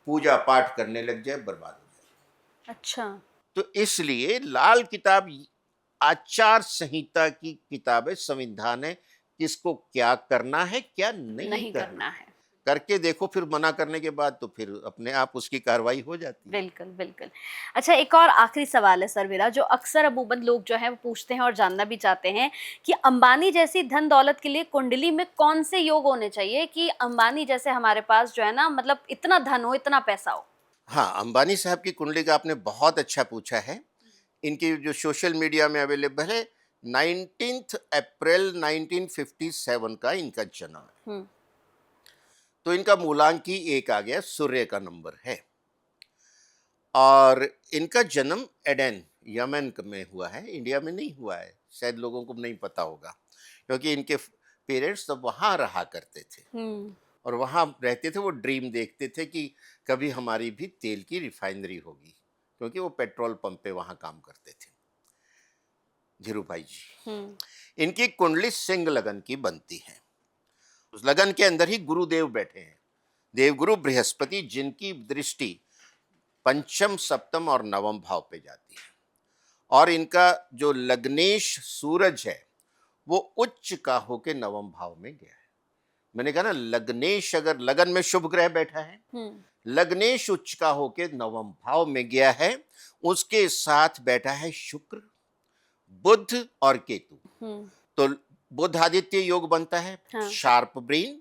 पूजा पाठ करने लग जाए, बर्बाद हो जाए। अच्छा। तो इसलिए लाल किताब आचार संहिता की किताब है, संविधान है, किसको क्या करना है क्या नहीं करना है। करके देखो, फिर मना करने के बाद तो फिर अपने आप उसकी कार्रवाई हो जाती है। बिल्कुल बिल्कुल। अच्छा, एक और आखिरी सवाल है सर मेरा, जो अक्सर अमूमन लोग जो है वो पूछते हैं और जानना भी चाहते हैं कि अंबानी जैसी धन दौलत के लिए कुंडली में कौन से योग होने चाहिए कि अंबानी जैसे हमारे पास जो है ना, मतलब इतना धन हो, इतना पैसा हो। हाँ, अंबानी साहब की कुंडली का आपने बहुत अच्छा पूछा है। इनकी जो सोशल मीडिया में अवेलेबल है, 19 अप्रैल 1957 का इनका जन्म है। तो इनका मूलांकी 1 आ गया, सूर्य का नंबर है। और इनका जन्म एडेन, यमन में हुआ है, इंडिया में नहीं हुआ है, शायद लोगों को नहीं पता होगा, क्योंकि इनके पेरेंट्स तब वहाँ रहा करते थे और वहाँ रहते थे। वो ड्रीम देखते थे कि कभी हमारी भी तेल की रिफाइनरी होगी, क्योंकि वो पेट्रोल पंप पे वहाँ काम करते थे, धीरू भाई जी। इनकी कुंडली सिंह लगन की बनती है। उस लगन के अंदर ही गुरुदेव बैठे हैं, देवगुरु बृहस्पति, जिनकी दृष्टि पंचम, सप्तम और नवम भाव पे जाती है। और इनका जो लग्नेश सूरज है वो उच्च का होके नवम भाव में गया है। मैंने कहा ना, लग्नेश अगर लगन में शुभ ग्रह बैठा है, लग्नेश उच्च का होके नवम भाव में गया है, उसके साथ बैठा है शुक्र, बुध और केतु। तो बुध आदित्य योग बनता है, शार्प ब्रेन।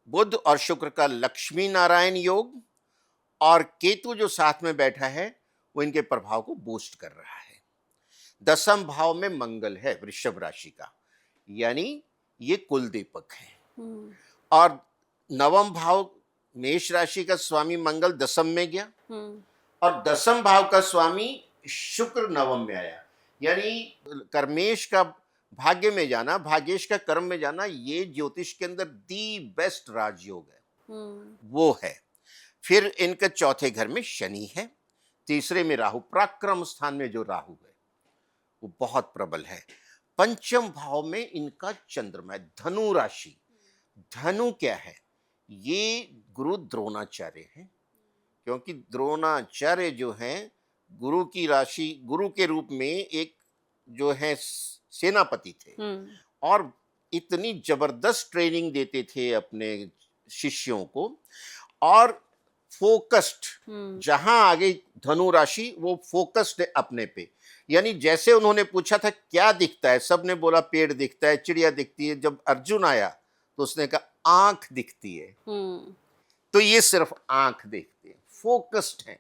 बुध और शुक्र का लक्ष्मी नारायण योग, और केतु जो साथ में बैठा है वो इनके प्रभाव को बूस्ट कर रहा है। दसम भाव में मंगल है वृषभ राशि का, यानी ये कुल दीपक है। और नवम भाव मेष राशि का स्वामी मंगल दसम में गया, और दसम भाव का स्वामी शुक्र नवम में आया, यानी कर्मेश का भाग्य में जाना, भाग्येश का कर्म में जाना, ये ज्योतिष के अंदर दी बेस्ट राजयोग है, वो है। फिर इनके चौथे घर में शनि है, तीसरे में राहु, पराक्रम स्थान में जो राहु है वो बहुत प्रबल है। पंचम भाव में इनका चंद्रमा है, धनु राशि। धनु क्या है? ये गुरु द्रोणाचार्य है, क्योंकि द्रोणाचार्य जो हैं गुरु की राशि, गुरु के रूप में एक जो है सेनापति थे, और इतनी जबरदस्त ट्रेनिंग देते थे अपने शिष्यों को, और फोकस्ड, जहां आगे धनु राशि वो फोकस्ड है अपने पे। यानी जैसे उन्होंने पूछा था क्या दिखता है, सबने बोला पेड़ दिखता है, चिड़िया दिखती है। जब अर्जुन आया तो उसने कहा आंख दिखती है। तो ये सिर्फ आंख देखते हैं, फोकस्ड है।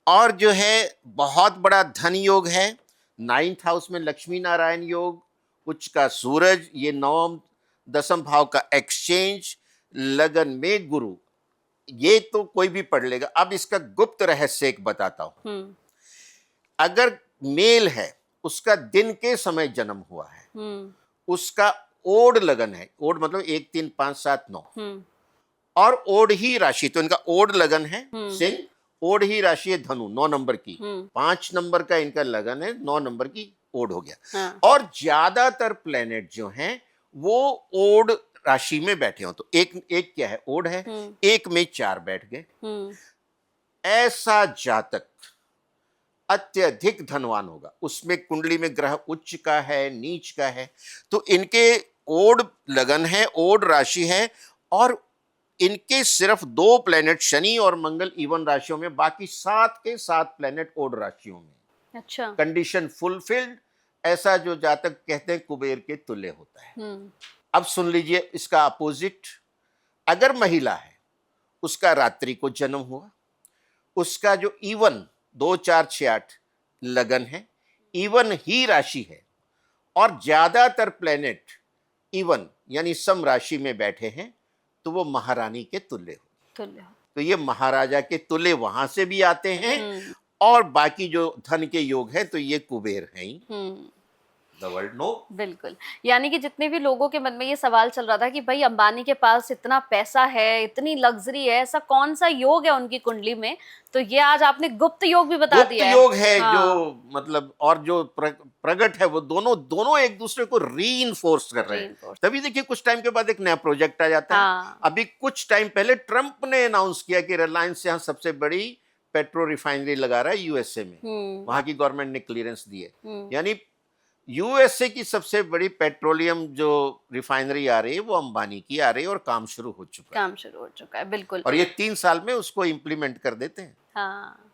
और जो है बहुत बड़ा धन योग है, 9th हाउस में लक्ष्मी नारायण योग, उच्च का सूरज, ये नवम दसम भाव का एक्सचेंज, लगन में गुरु। ये तो कोई भी पढ़ लेगा। अब इसका गुप्त रहस्य एक बताता हूं। अगर मेल है, उसका दिन के समय जन्म हुआ है, उसका ओड लगन है, ओड मतलब 1 3 5 7 9, और ओड ही राशि, तो इनका ओड लगन है सिंह, ओड ही राशि है धनु, 9 नंबर की, 5 नंबर का इनका लगन है, 9 नंबर की ओड हो गया। और ज्यादातर प्लेनेट जो हैं वो ओड राशि में बैठे हो, तो एक क्या है, ओड है, एक में 4 बैठ गए। ऐसा जातक अत्यधिक धनवान होगा। उसमें कुंडली में ग्रह उच्च का है, नीच का है, तो इनके ओड लगन है, ओड राशि है, और इनके सिर्फ 2 प्लेनेट शनि और मंगल इवन राशियों में, बाकी 7 के 7 प्लेनेट ओड राशियों में। अच्छा, कंडीशन फुलफिल्ड। ऐसा जो जातक कहते हैं कुबेर के तुल्य होता है। अब सुन लीजिए इसका अपोजिट। अगर महिला है, उसका रात्रि को जन्म हुआ, उसका जो इवन 2 4 6 8 लगन है, इवन ही राशि है, और ज्यादातर प्लेनेट इवन यानी सम राशि में बैठे हैं तो वो महारानी के तुल्य हो। तुल्य हो। तो ये महाराजा के तुल्य वहां से भी आते हैं, हम्म। और बाकी जो धन के योग है तो ये कुबेर हैं ही। The world no. बिल्कुल। यानी कि जितने भी लोगों के मन में ये सवाल चल रहा था कि भाई अंबानी के पास इतना पैसा है, इतनी लग्जरी है, ऐसा कौन सा योग है उनकी कुंडली में, तो ये आज आपने गुप्त योग भी बता गुप्त दिया योग है। हाँ। जो मतलब और जो प्रगट है वो दोनों एक दूसरे को रीइंफोर्स कर रहे हैं। तभी देखिए कुछ टाइम के बाद एक नया प्रोजेक्ट आ जाता हाँ। है। अभी कुछ टाइम पहले ट्रंप ने अनाउंस किया कि रिलायंस यहाँ सबसे बड़ी पेट्रो रिफाइनरी लगा रहा है यूएसए में। वहां की गवर्नमेंट ने क्लियरेंस दी है। यानी यूएसए की सबसे बड़ी पेट्रोलियम जो रिफाइनरी आ रही है वो अंबानी की आ रही है, और काम शुरू हो चुका है। बिल्कुल। और ये 3 साल में उसको इम्प्लीमेंट कर देते हैं। हाँ,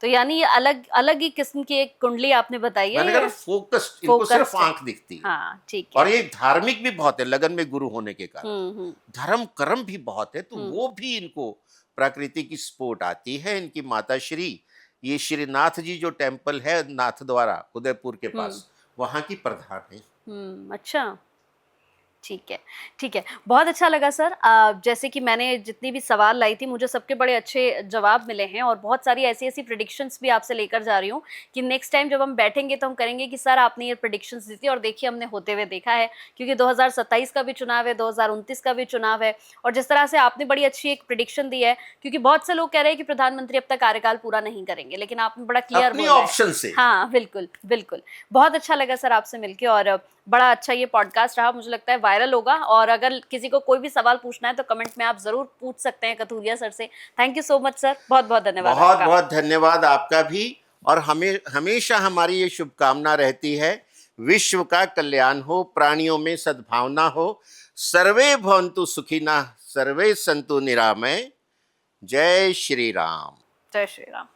तो यानी ये अलग अलग ही किस्म की एक कुंडली आपने बताई है। मैंने कहा फोकस, इनको सिर्फ आंख दिखती है। हाँ, ठीक है। और ये धार्मिक भी बहुत है, लगन में गुरु होने के कारण धर्म कर्म भी बहुत है, तो वो भी इनको प्रकृति की सपोर्ट आती है। इनकी माता श्री, ये श्रीनाथ जी जो टेम्पल है नाथ द्वारा उदयपुर के पास, वहां की प्रधान है। अच्छा, ठीक है, ठीक है। बहुत अच्छा लगा सर। जैसे कि मैंने जितनी भी सवाल लाई थी, मुझे सबके बड़े अच्छे जवाब मिले हैं, और बहुत सारी ऐसी प्रेडिक्शंस भी आपसे लेकर जा रही हूँ कि नेक्स्ट टाइम जब हम बैठेंगे तो हम करेंगे कि सर आपने ये प्रेडिक्शंस दी थी और देखिए हमने होते हुए देखा है, क्योंकि 2027 का भी चुनाव है, 2029 का भी चुनाव है, और जिस तरह से आपने बड़ी अच्छी एक प्रेडिक्शन दी है, क्योंकि बहुत से लोग कह रहे हैं कि प्रधानमंत्री अब तक कार्यकाल पूरा नहीं करेंगे, लेकिन आपने बड़ा क्लियर बोला ऑप्शन से। हाँ, बिल्कुल बिल्कुल। बहुत अच्छा लगा सर आपसे मिलकर, और बड़ा अच्छा ये पॉडकास्ट रहा। मुझे लगता है वायरल होगा, और अगर किसी को कोई भी सवाल पूछना है तो कमेंट में आप जरूर पूछ सकते हैं कथूरिया सर से। Thank you so much sir, बहुत बहुत धन्यवाद। बहुत बहुत धन्यवाद आपका भी। और हमेशा हमारी ये शुभकामना रहती है, विश्व का कल्याण हो, प्राणियों में सद्भावना हो, सर्वे भवन्तु सुखिनः, सर्वे सन्तु निरामय। जय श्री राम। जय श्री राम।